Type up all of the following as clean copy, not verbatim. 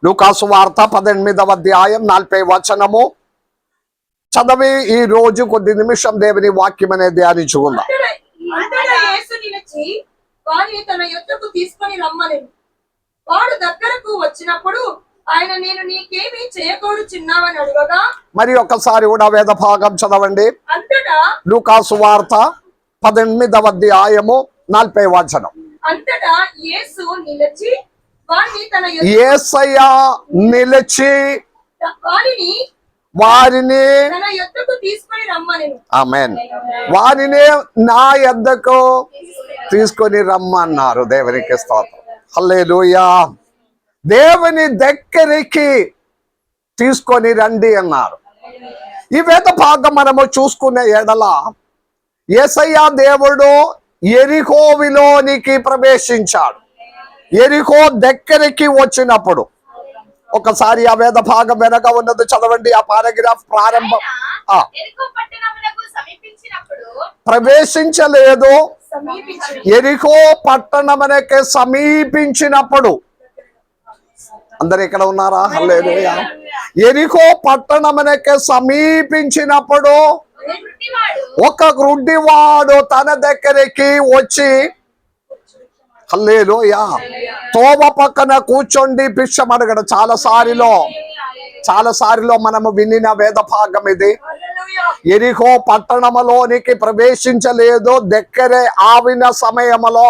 లూకాసు వార్త 18వ అధ్యాయం 40వ వచనము చదివి ఈ రోజు కొద్ది నిమిషం దేవుని వాక్యం అనేది ధ్యానించుకుందాం. వాడు దగ్గరకు వచ్చినప్పుడు ఆయన నేను నీకేమీ చేయకూరుచున్నావని అడగగా, మరి ఒకసారి కూడా వేద భాగం చదవండి. అంతటా లూకాసు వార్త 18వ అధ్యాయము 40వ వచనం. అంతటా యేసు నిలిచి వారిని తన యేసయ్య నిలిచి వారిని తన యొద్దకు తీసుకొని రమ్మనెను. ఆమేన్. వారిని నా యొద్దకు తీసుకొని రమ్మన్నారు. దేవునికి స్తోత్రం. హల్లెలూయా. దేవుని దగ్గరికి తీసుకొని రండి అన్నారు. ఈ వేద భాగం మనము చూసుకునే ఎడల యేసయ్య దేవుడు యెరికోవిలోనికి ప్రవేశించాడు. యెరికో దగ్గరికి వచ్చినప్పుడు ఒకసారి ఆ వేద భాగం వెనక ఉన్నది చదవండి. ఆ పారాగ్రాఫ్ ప్రారంభం. ప్రవేశించలేదు, యెరికో పట్టణమునకు సమీపించినప్పుడు. అందరు ఇక్కడ ఉన్నారా? హల్లెలూయా. యెరికో పట్టణమునకు సమీపించినప్పుడు ఒక గ్రుడ్డివాడు తన దగ్గరికి వచ్చి, హల్లెలూయా, తోవ పక్కన కూర్చోండి భిక్షం అడగడం. చాలా సారిలో మనము వినిన వేద భాగం ఇది. యెరికో పట్టణములోనికి ప్రవేశించలేదు, దగ్గరే ఆవిన సమయములో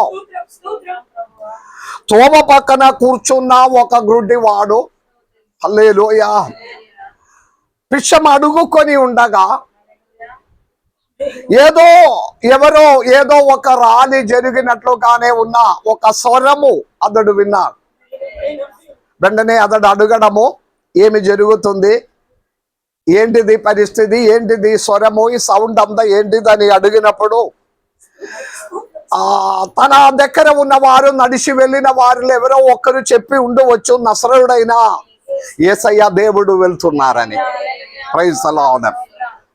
తోవ పక్కన కూర్చున్న ఒక గ్రుడ్డివాడు, హల్లెలూయా, భిక్షం అడుగుకొని ఉండగా ఏదో ఒక రాలి జరిగినట్లుగానే ఉన్న ఒక స్వరము అతడు విన్నాడు. వెంటనే అతడు అడగడము, ఏమి జరుగుతుంది, ఏంటిది పరిస్థితి, ఏంటిది స్వరము, ఈ సౌండ్ అంతా ఏంటిదని అడిగినప్పుడు తన దగ్గర ఉన్నవారు, నడిచి వెళ్ళిన వారిలో ఎవరో ఒక్కరు చెప్పి ఉండవచ్చు, నసరుడైన యేసయ్య దేవుడు వెళ్తున్నారని. Praise the lord.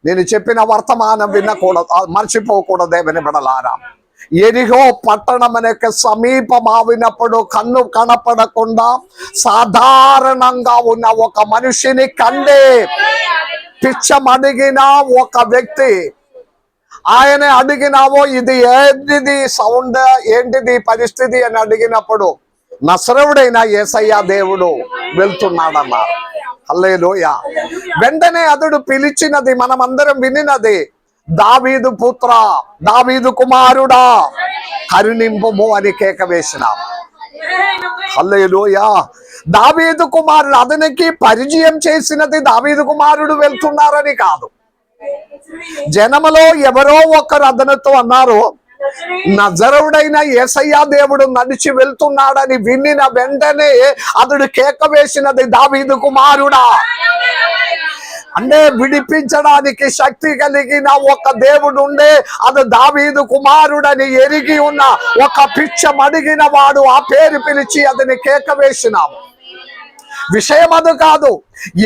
నేను చెప్పిన వర్తమానం వినకూడదు, మర్చిపోకూడదు దేవుని బిడ్డలారా. యెరికో పట్టణమునకు సమీపమావినప్పుడు కన్ను కనపడకుండా సాధారణంగా ఉన్న ఒక మనిషిని కండే పిచ్చమడిగిన ఒక వ్యక్తి. ఆయన అడిగినావో ఇది ఏంటిది సౌండ్, ఏంటిది పరిస్థితి అని అడిగినప్పుడు నసరుడైన యేసయ్య దేవుడు వెళ్తున్నాడన్నారు. హల్లెలూయా. వెంటనే అతడు పిలిచినది మనమందరం వినినది, దావీదు పుత్ర, దావీదు కుమారుడా కరుణింపుము అని కేక వేసినాం. హల్లెలూయా. దావీదు కుమారుడు, అతనికి పరిచయం చేసినది దావీదు కుమారుడు వెళ్తున్నారని కాదు. జనములో ఎవరో ఒకరు అతనితో అన్నారు, నజరుడైన యేసయ్య దేవుడు నడిచి వెళ్తున్నాడని వినిన వెంటనే అతడు కేక వేసినది, దావీదు కుమారుడా. అంటే విడిపించడానికి శక్తి కలిగిన ఒక దేవుడు ఉండే, అది దావీదు కుమారుడని ఎరిగి ఉన్న ఒక పిచ్చం అడిగిన వాడు ఆ పేరు పిలిచి అతని కేక వేసినాము. విషయం అది కాదు,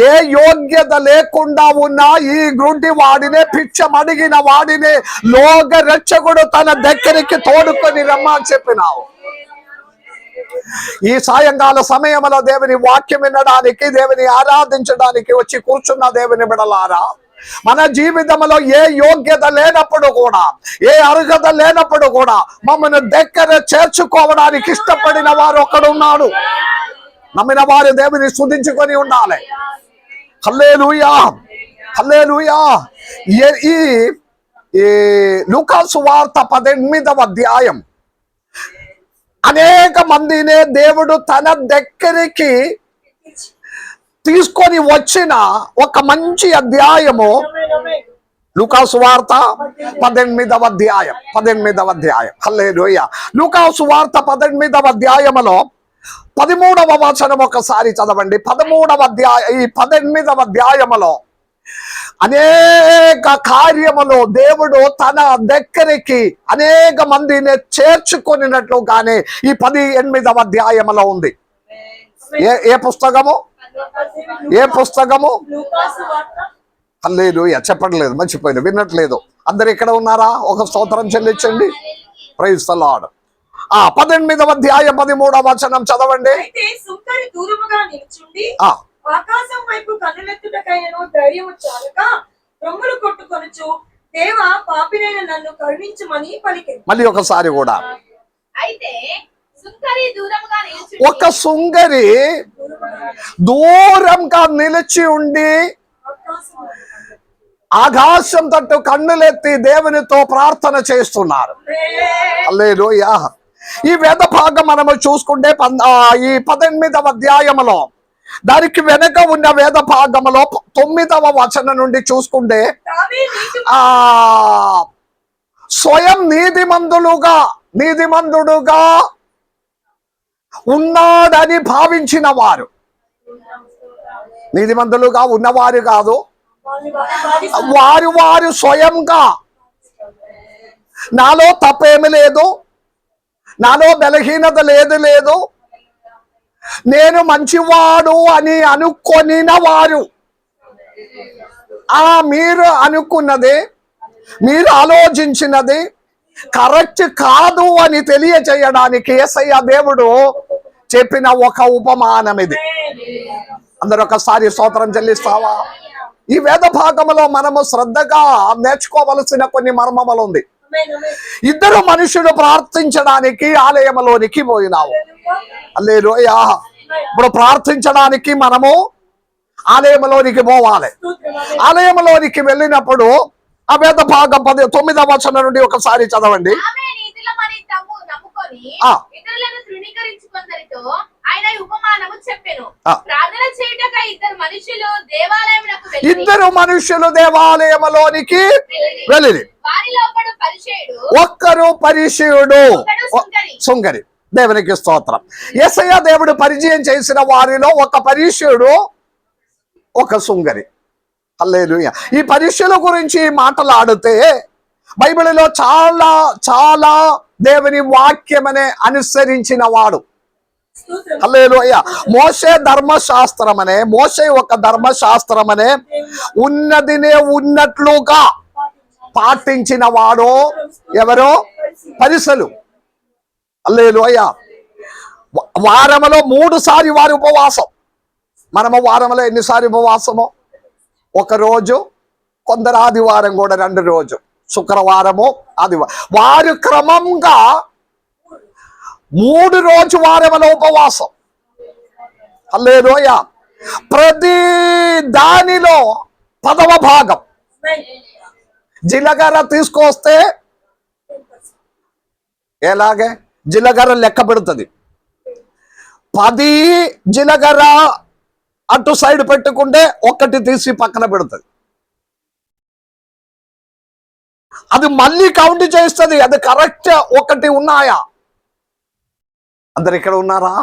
ఏ యోగ్యత లేకుండా ఉన్న ఈ గ్రుడ్డి వాడినే, పిచ్చం అడిగిన వాడినే లోక రక్షకుడు తన దగ్గరికి తోడుకొని రమ్మని చెప్పినావు. ఈ సాయంకాల సమయంలో దేవుని వాక్యం వినడానికి, దేవుని ఆరాధించడానికి వచ్చి కూర్చున్న దేవుని బిడలారా, మన జీవితంలో ఏ యోగ్యత లేనప్పుడు కూడా, ఏ అర్హత లేనప్పుడు కూడా మమ్మల్ని దగ్గర చేర్చుకోవడానికి ఇష్టపడిన వారు ఒకడున్నాడు. నమ్మిన వారు దేవుని స్తుతించుకొని ఉండాలి. హల్లెలూయా, హల్లెలూయా. ఈ లూకాసు వార్త 18వ అధ్యాయం అనేక మందినే దేవుడు తన దగ్గరికి తీసుకొని వచ్చిన ఒక మంచి అధ్యాయము లూకాసు వార్త 18వ అధ్యాయం. హల్లెలూయా. లూకాసు వార్త 18వ అధ్యాయములో 13వ వచనం ఒకసారి చదవండి. 18వ అధ్యాయములో అనేక కార్యములు దేవుడు తన దగ్గరికి అనేక మందిని చేర్చుకున్నట్లుగానే ఈ 18వ అధ్యాయములో ఉంది. ఏ పుస్తకము? హల్లెలూయా. చెప్పట్లేదు, మర్చిపోయింది, వినట్లేదు. అందరు ఇక్కడ ఉన్నారా? ఒక స్తోత్రం చెల్లించండి. Praise the lord. 18వ అధ్యాయం 13వ వచనం చదవండి. అయితే సుంకరి దూరముగా నిల్చుండి ఆ ఆకాశం వైపు కన్నులెత్తుటకైనను ధైర్యము చాలక రొమ్ములు కొట్టుకొనుచు, దేవా పాపినైన నన్ను కరుణించుమని పలికెను. మళ్ళీ ఒకసారి కూడా. అయితే సుంకరి దూరముగా నిల్చుండి ఒక సుంగరి దూరంగా నిలిచి ఉండి ఆకాశం వైపు ఆకాశం తట్టు కన్నులెత్తి దేవునితో ప్రార్థన చేస్తున్నారు. హల్లెలూయా. ఈ వేద భాగం మనము చూసుకుంటే ఈ 18వ అధ్యాయములో దానికి వెనక ఉన్న వేద భాగములో 9వ వచనం నుండి చూసుకుంటే స్వయం నీతిమంతుడుగా ఉన్నాడని భావించిన వారు, నీతిమంతులుగా ఉన్నవారు కాదు, వారు స్వయంగా నాలో తప్పేమి లేదు, నాలో బలహీనత లేదు, నేను మంచివాడు అని అనుకొనిన వారు, మీరు అనుకున్నది, మీరు ఆలోచించినది కరెక్ట్ కాదు అని తెలియచేయడానికి యేసయ్య దేవుడు చెప్పిన ఒక ఉపమానం ఇది. అందరూ ఒకసారి స్తోత్రం చెల్లిస్తావా? ఈ వేద భాగంలో మనము శ్రద్ధగా నేర్చుకోవలసిన కొన్ని మర్మములు ఉంది. ఇద్దరు మనుషులు ప్రార్థించడానికి ఆలయంలోనికి పోయినావు. హల్లెలూయా. ఇప్పుడు ప్రార్థించడానికి మనము ఆలయంలోనికి పోవాలి. ఆలయంలోనికి వెళ్ళినప్పుడు ఆ వేద భాగం 9వ వచనం నుండి ఒకసారి చదవండి. ఆమె నీతిలమని నమ్ముకొని ఆ. ఇతరులను తృణీకరించుకొందరితో ఆయన ఈ ఉపమానము చెప్పెను. ఆ. ప్రార్థన చేయుటకై ఇద్దరు మనుషులు దేవాలయములోనికి వెళ్ళిరి. వారిలో ఒకడు పరిచయుడు, ఒక్కరు పరిచయుడు, ఒకడు సుంకరి. సుంకరి. దేవునికి స్తోత్రం. యేసయ్య దేవుడు పరిచయం చేసిన వారిలో ఒక పరిచయుడు, ఒక సుంకరి. హల్లెలూయా. ఈ పరిచయుల గురించి మాట్లాడితే బైబిల్లో చాలా చాలా దేవుని వాక్యమనే అనుసరించిన వాడు. హల్లెలూయా. మోషే ఒక ధర్మశాస్త్రమనే ఉన్నదినే ఉన్నట్లుగా పాటించిన వాడు ఎవరో? పరిసలు. హల్లెలూయా. వారములో 3 సార్లు వారి ఉపవాసం. మనము వారంలో ఎన్నిసార్లు ఉపవాసము? ఒక రోజు, కొందరు ఆదివారం కూడా 2 రోజు, శుక్రవారము ఆదివారం. వారు క్రమంగా 3 రోజు వారముల ఉపవాసం. హల్లెలూయా. ప్రతి దానిలో 10వ భాగం జీలకర్ర తీసుకొస్తే ఎలాగే జీలకర్ర లెక్క పెడుతుంది. 10 జీలకర్ర అటు సైడ్ పెట్టుకుంటే 1 తీసి పక్కన పెడుతుంది. అది మళ్ళీ కౌంట్ చేస్తుంది. అది కరెక్ట్ 1 ఉన్నాయా? అందరు ఇక్కడ ఉన్నారా?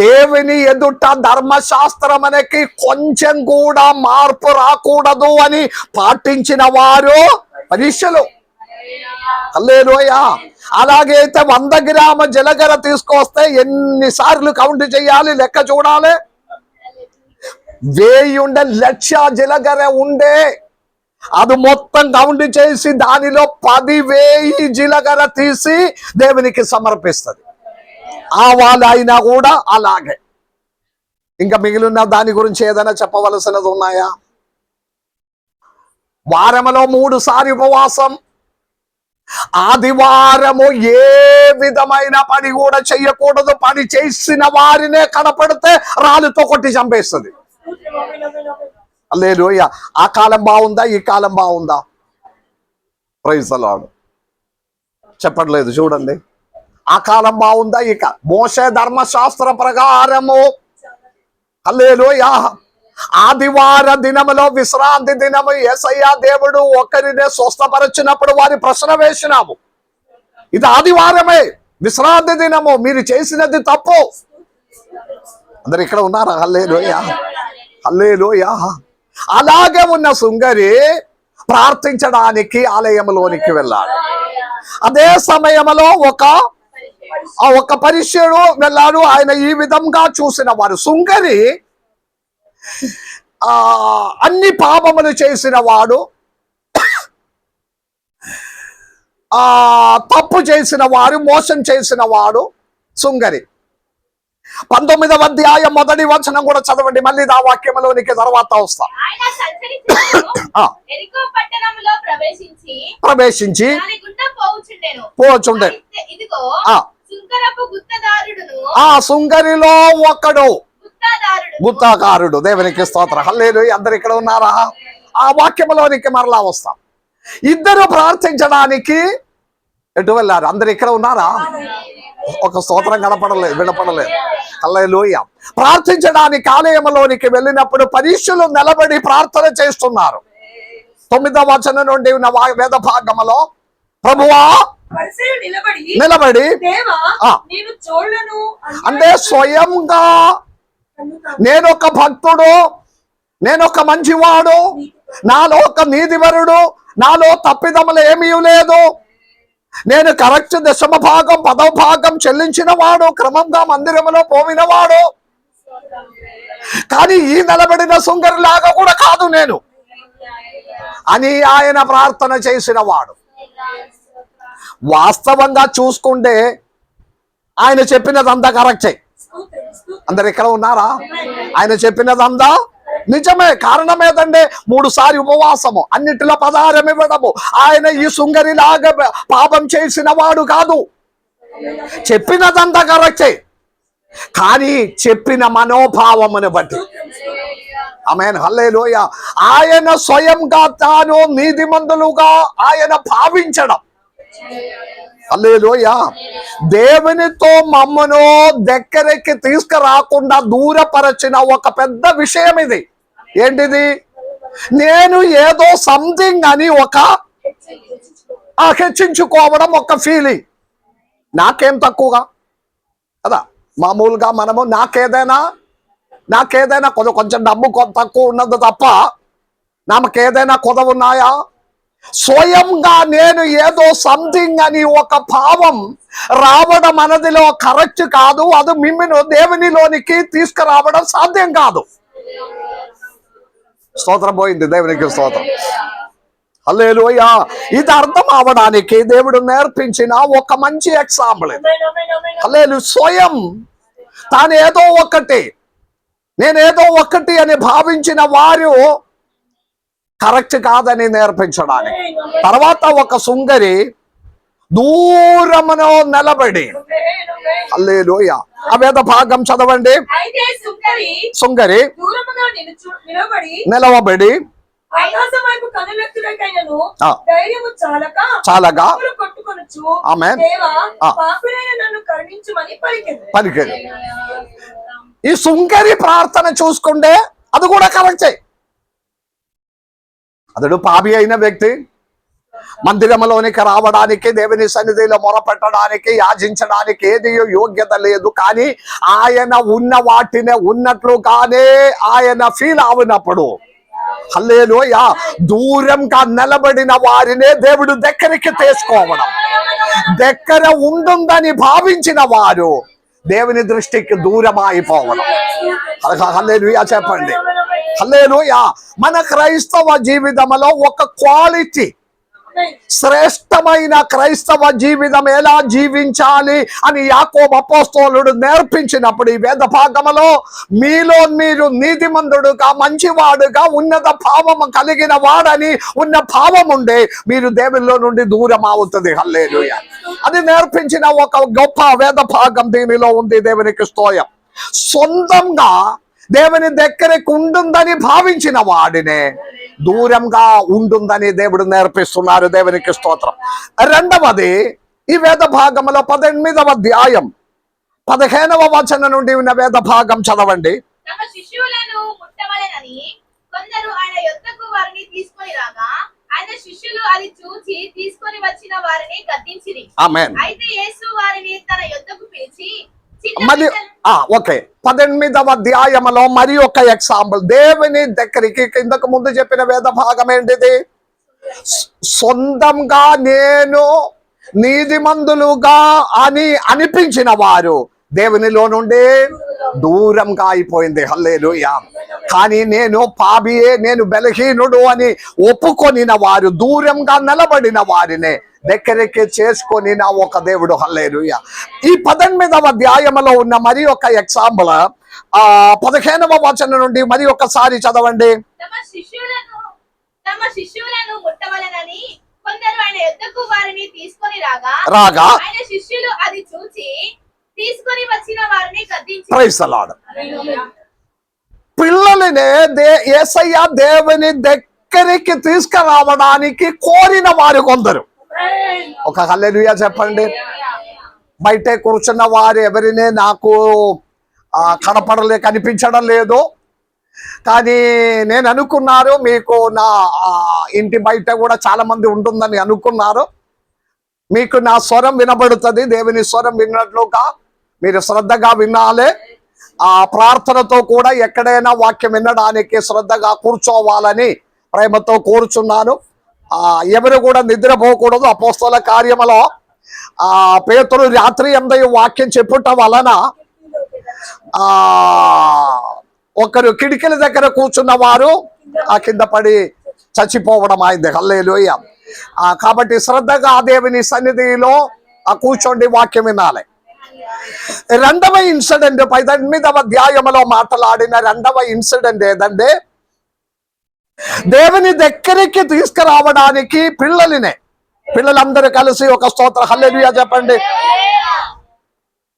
దేవుని ఎదుట ధర్మశాస్త్రం అనేది కొంచెం కూడా మార్పు రాకూడదు అని పాటించిన వారు పరిచయులు. హల్లెలూయా. అలాగే అయితే 100 గ్రామ జీలకర్ర తీసుకొస్తే ఎన్నిసార్లు కౌంట్ చేయాలి? లెక్క చూడాలి. 1000 ఉండే, 1,00,000 జీలకర్ర ఉండే, అది మొత్తం కౌంట్ చేసి దానిలో 10,000 జీలకర్ర తీసి దేవునికి సమర్పిస్తుంది. ఆవాలైనా కూడా అలాగే. ఇంకా మిగిలిన దాని గురించి ఏదైనా చెప్పవలసినది ఉన్నాయా? వారములో 3 సార్లు ఉపవాసం. ఆదివారము ఏ విధమైన పని కూడా చెయ్యకూడదు. పని చేసిన వారినే కనపడితే రాళ్ళతో కొట్టి చంపేస్తుంది. హల్లెలూయా. ఆ కాలం బాగుందా? ఈ కాలం బాగుందా? Praise the Lord. చెప్పట్లేదు చూడండి. ఆ కాలం బాగుందా? ఇక మోషే ధర్మశాస్త్ర ప్రకారము హల్లెలూయా ఆదివార దినములో విశ్రాంతి దినము యేసయ్య దేవుడు ఒకరినే స్వస్థపరచినప్పుడు వారి ప్రశ్న వేసినాము. ఇది ఆదివారమే, విశ్రాంతి దినము, మీరు చేసినది తప్పు. అందరు ఇక్కడ ఉన్నారా? హల్లెలూయా. హల్లెలూయా. అలాగే ఉన్న సుంకరి ప్రార్థించడానికి ఆలయంలోనికి వెళ్ళాడు. అదే సమయంలో ఒక పరిచయుడు వెళ్ళాడు. ఆయన ఈ విధంగా చూసిన వారు. సుంకరి అన్ని పాపములు చేసిన వాడు, తప్పు చేసిన వారు, మోసం చేసిన వాడు సుంగరి. 19వ అధ్యాయం 1వ వచనం కూడా చదవండి, మళ్ళీ ఆ వాక్యంలోనికి తర్వాత వస్తా. ఆయన సంచరించుచు ఆ. యెరికో పట్టణంలో ప్రవేశించి దాని గుండా పోవుచుండెను. పోచుండే. ఇదిగో ఆ. సుంకరపు గుత్తదారుడును ఆ సుంగరిలో ఒకడు గుత్తదారుడు గుత్తాకారుడు. దేవునికి స్తోత్రం. హల్లెలూయా. అందరు ఇక్కడ ఉన్నారా? ఆ వాక్యంలోనికి మరలా వస్తాం. ఇద్దరు ప్రార్థించడానికి ఎటు వెళ్ళారు? అందరు ఇక్కడ ఉన్నారా? ఒక స్తోత్రం కనపడలేదు, వినపడలేదు. హల్లెలూయా. ప్రార్థించడానికి ఆలయంలోనికి వెళ్ళినప్పుడు పరీక్షలు నిలబడి ప్రార్థన చేస్తున్నారు. 9వ వచనం నుండి ఉన్న వేద భాగములో ప్రభువా పరిసయ్యుడు నిలబడి దేవా ఆ. నేను చూడను అంటే స్వయంగా నేనొక భక్తుడు, నేనొక మంచివాడు, నాలో ఒక నీతివరుడు, నాలో తప్పిదములు ఏమీ లేదు, నేను కరెక్ట్ 10వ భాగం 10వ భాగం చెల్లించిన వాడు, క్రమంగా మందిరములో పోవినవాడు, కానీ ఈ నిలబడిన సుంగరిలాగా కూడా కాదు నేను అని ఆయన ప్రార్థన చేసిన వాడు. వాస్తవంగా చూసుకుంటే ఆయన చెప్పినదంతా కరెక్టే. అందరు ఇక్కడ ఉన్నారా? ఆయన చెప్పినదంతా నిజమే. కారణం ఏదంటే 3 సార్లు ఉపవాసము, అన్నిటిలో 16 ఇవ్వడము. ఆయన ఈ సుంగరిలాగా పాపం చేసిన వాడు కాదు. చెప్పినదంతా కరెక్టే, కానీ చెప్పిన మనోభావమును బట్టి. ఆమేన్. హల్లెలూయా. ఆయన స్వయంగా తాను నీతిమంతులుగా ఆయన భావించడం. హల్లెలూయా. దేవునితో మమ్మను దగ్గరికి తీసుకురాకుండా దూరపరచిన ఒక పెద్ద విషయం ఇది. ఏంటిది? నేను ఏదో సంథింగ్ అని ఒక హెచ్చించుకోవడం, ఒక ఫీలింగ్. నాకేం తక్కువగా కదా, మామూలుగా మనము నాకేదైనా కొంచెం డబ్బు తక్కువ ఉన్నది తప్ప నాకేదైనా కొదవ ఉన్నాయా? స్వయంగా నేను ఏదో సంథింగ్ అని ఒక భావం రావడం మనదిలో కరెక్ట్ కాదు. అది మిమ్మల్ని దేవునిలోనికి తీసుకురావడం సాధ్యం కాదు. స్తోత్రం పోయింది. దేవునికి స్తోత్రం. హల్లెలూయా. ఇది అర్థం అవడానికి దేవుడు నేర్పించిన ఒక మంచి ఎగ్జాంపుల్ ఇది. హల్లెలూయా. స్వయం తాను ఏదో ఒకటి, నేనేదో ఒకటి అని భావించిన వారు కరెక్ట్ కాదని నేర్పించడానికి. తర్వాత ఒక సుంగరి దూరమును నిలబడి, హల్లెలూయా. ఆ వేద భాగం చదవండి. అయితే సుంగరి దూరముగా నిలవబడి ఆకాశం వైపు కనులెత్తులకైనను ఆ. ధైర్యము చాలగా కొట్టుకొనుచు ఆమేన్. దేవా ఆ. పాపినైన నన్ను కరుణించుమని పలికెను. ఈ సుంకరి ప్రార్థన చూసుకుంటే అది కూడా కరెక్టే. అతడు పాపి అయిన వ్యక్తి మందిరంలోనికి రావడానికి, దేవుని సన్నిధిలో మొరపెట్టడానికి, యాచించడానికి ఏది యోగ్యత లేదు. కానీ ఆయన ఉన్న వాటినే ఉన్నట్లుగానే ఆయన ఫీల్ అవునప్పుడు, హల్లెలూయా, దూరంగా నిలబడిన వారినే దేవుడు దగ్గరికి తీసుకోవడం, దగ్గర ఉంటుందని భావించిన వారు దేవుని దృష్టికి దూరం అయిపోవడం. హల్లెలూయా చెప్పండి. హల్లెలూయా. మన క్రైస్తవ జీవితంలో ఒక క్వాలిటీ, శ్రేష్టమైన క్రైస్తవ జీవితం ఎలా జీవించాలి అని యాకోబు అపోస్తలుడు నేర్పించినప్పుడు ఈ వేద భాగములో మీలో మీరు నీతిమంతుడుగా, మంచివాడుగా, ఉన్నత భావము కలిగిన వాడని ఉన్న భావం ఉండే మీరు దేవుల్లో నుండి దూరం అవుతుంది. హల్లెలూయా. అది నేర్పించిన ఒక గొప్ప వేద భాగం దీనిలో ఉంది. దేవునికి స్తోత్రం. సొంతంగా దేవుని దగ్గరికి ఉంటుందని భావించిన వాడినే దూరంగా ఉంటుందని దేవుడు నేర్పిస్తున్నారు. దేవునికి స్తోత్రం. రెండవది, ఈ వేద భాగంలో 18వ అధ్యాయం 15వ వచనం నుండి ఉన్న వేద భాగం చదవండి. తమ శిష్యులను ముట్టవలెనని కొందరు ఆయన యొద్దకు వారిని తీసుకొని రాగా ఆయన శిష్యులు అది చూచి తీసుకొని వచ్చిన వారిని గద్దించిరి. ఆమేన్. అయితే యేసు వారిని తన యొద్దకు పిలిచి మరి ఓకే, 18వ అధ్యాయంలో మరి ఒక ఎగ్జాంపుల్. దేవుని దగ్గరికి ఇంతకు ముందు చెప్పిన వేద భాగం ఏంటిది? సొంతంగా నేను నీతిమంతులుగా అని అనిపించిన వారు దేవునిలో నుండి దూరంగా అయిపోయింది. హల్లెలూయా. కానీ నేను పాపియే, నేను బలహీనుడు అని ఒప్పుకొనిన వారు, దూరంగా నిలబడిన వారినే దగ్గరికి చేసుకొని నా ఒక దేవుడు. హల్లెలూయా. ఈ 18వ అధ్యాయంలో ఉన్న మరి ఒక ఎగ్జాంపుల్ 15వ వచనం నుండి మరి ఒకసారి చదవండి. తమ శిష్యులను ముట్టవలెనని కొందరు ఆయన యొద్దకు వారిని తీసుకొని రాగా ఆయన శిష్యులు అది చూచి తీసుకొని వచ్చిన వారిని గద్దించి. Praise the lord. పిల్లలనే యేసయ్య దేవుని దగ్గరికి తీసుకురావడానికి కోరిన వారు కొందరు. ఒక హల్లెలూయా చెప్పండి. బయటే కూర్చున్న వారు ఎవరినే నాకు కనిపించడం లేదు, కానీ నేను అనుకున్నారు మీకు నా ఇంటి బయట కూడా చాలా మంది ఉంటుందని అనుకున్నారు. మీకు నా స్వరం వినబడుతుంది. దేవుని స్వరం విన్నట్లుగా మీరు శ్రద్ధగా వినాలి. ప్రార్థనతో కూడా ఎక్కడైనా వాక్యం వినడానికి శ్రద్ధగా కూర్చోవాలని ప్రేమతో కోరుచున్నాను. ఎవరు కూడా నిద్రపోకూడదు. అపోస్తల కార్యములో పేతురు రాత్రి అంతయు వాక్యం చెప్పుట వలన ఒకరు కిటికీల దగ్గర కూర్చున్న వారు కింద పడి చచ్చిపోవడం అయింది. హల్లెలూయా. కాబట్టి శ్రద్ధగా దేవుని సన్నిధిలో కూర్చోండి, వాక్యం వినాలి. రెండవ ఇన్సిడెంట్ 18వ అధ్యాయంలో మాట్లాడిన రెండవ ఇన్సిడెంట్ ఏదంటే దేవుని దగ్గరికి తీసుకురావడానికి పిల్లలందరూ కలిసి ఒక స్తోత్ర హల్లెలూయా చెప్పండి.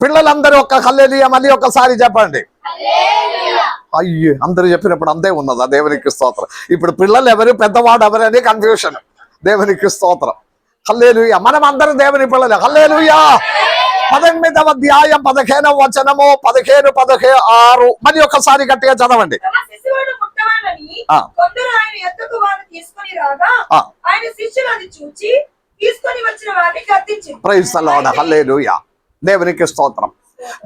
పిల్లలందరూ ఒక హల్లెలూయా మళ్ళీ ఒకసారి చెప్పండి. అయ్యే, అందరూ చెప్పినప్పుడు అంతే ఉన్నదా? దేవునికి స్తోత్రం. ఇప్పుడు పిల్లలు ఎవరు, పెద్దవాడు ఎవరని కన్ఫ్యూషన్. దేవునికి స్తోత్రం. హల్లెలూయా. మనం అందరం దేవుని పిల్లలు. హల్లెలూయా. 18వ అధ్యాయం 15వ వచనము 15, 16 మరి ఒకసారి గట్టిగా చదవండి. కొందరు ఆయన యొద్దకు వారిని తీసుకొని రాగా ఆయన శిష్యులు అది చూచి తీసుకొని వచ్చిన వారిని గద్దించి. Praise the lord. హల్లెలూయా. దేవునికి స్తోత్రం.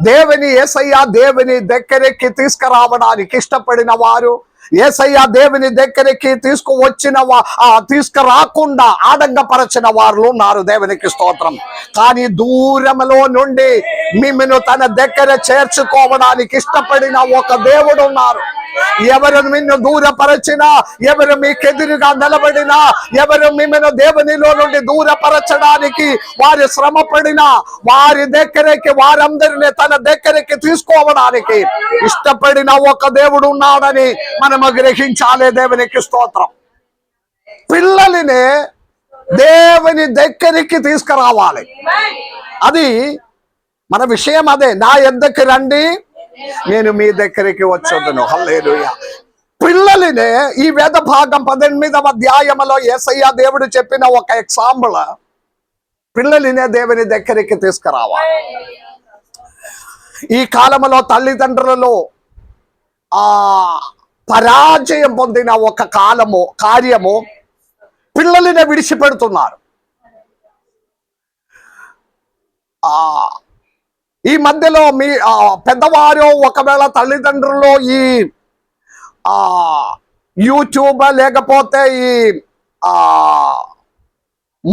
దేవుని యేసయ్య దేవుని దగ్గరికి తీసుకురావడానికి ఇష్టపడిన వారు, యేసయ్య దేవుని దగ్గరికి తీసుకురాకుండా ఆడంగపరచిన వారు ఉన్నారు. దేవునికి స్తోత్రం. కానీ దూరంలో నుండి మిమ్మల్ని తన దగ్గర చేర్చుకోవడానికి ఇష్టపడిన ఒక దేవుడు ఉన్నారు. ఎవరు నిన్ను దూరపరచినా, ఎవరు మీకెదురుగా నిలబడినా, ఎవరు మిమ్మల్ని దేవునిలో నుండి దూరపరచడానికి వారి శ్రమ పడినా వారి దగ్గరికి, వారందరినీ తన దగ్గరికి తీసుకోవడానికి ఇష్టపడిన ఒక దేవుడు ఉన్నాడని మనము గ్రహించాలి. దేవునికి స్తోత్రం. పిల్లల్ని దేవుని దగ్గరికి తీసుకురావాలి. అది మన విషయం. అదే, నా యొద్దకు రండి నేను మీ దగ్గరికి వచ్చేదను. హల్లెలూయా. పిల్లల్ని ఈ వేద భాగం 18వ అధ్యాయంలో యేసయ్య దేవుడు చెప్పిన ఒక ఎగ్జాంపుల్. పిల్లల్ని దేవుని దగ్గరికి తీసుకురావాలి. ఈ కాలంలో తల్లిదండ్రులలో పరాజయం పొందిన ఒక కార్యము పిల్లల్ని విడిచిపెడుతున్నారు. ఈ మధ్యలో మీ పెద్దవారు ఒకవేళ తల్లిదండ్రులు ఈ యూట్యూబ్ లేకపోతే ఈ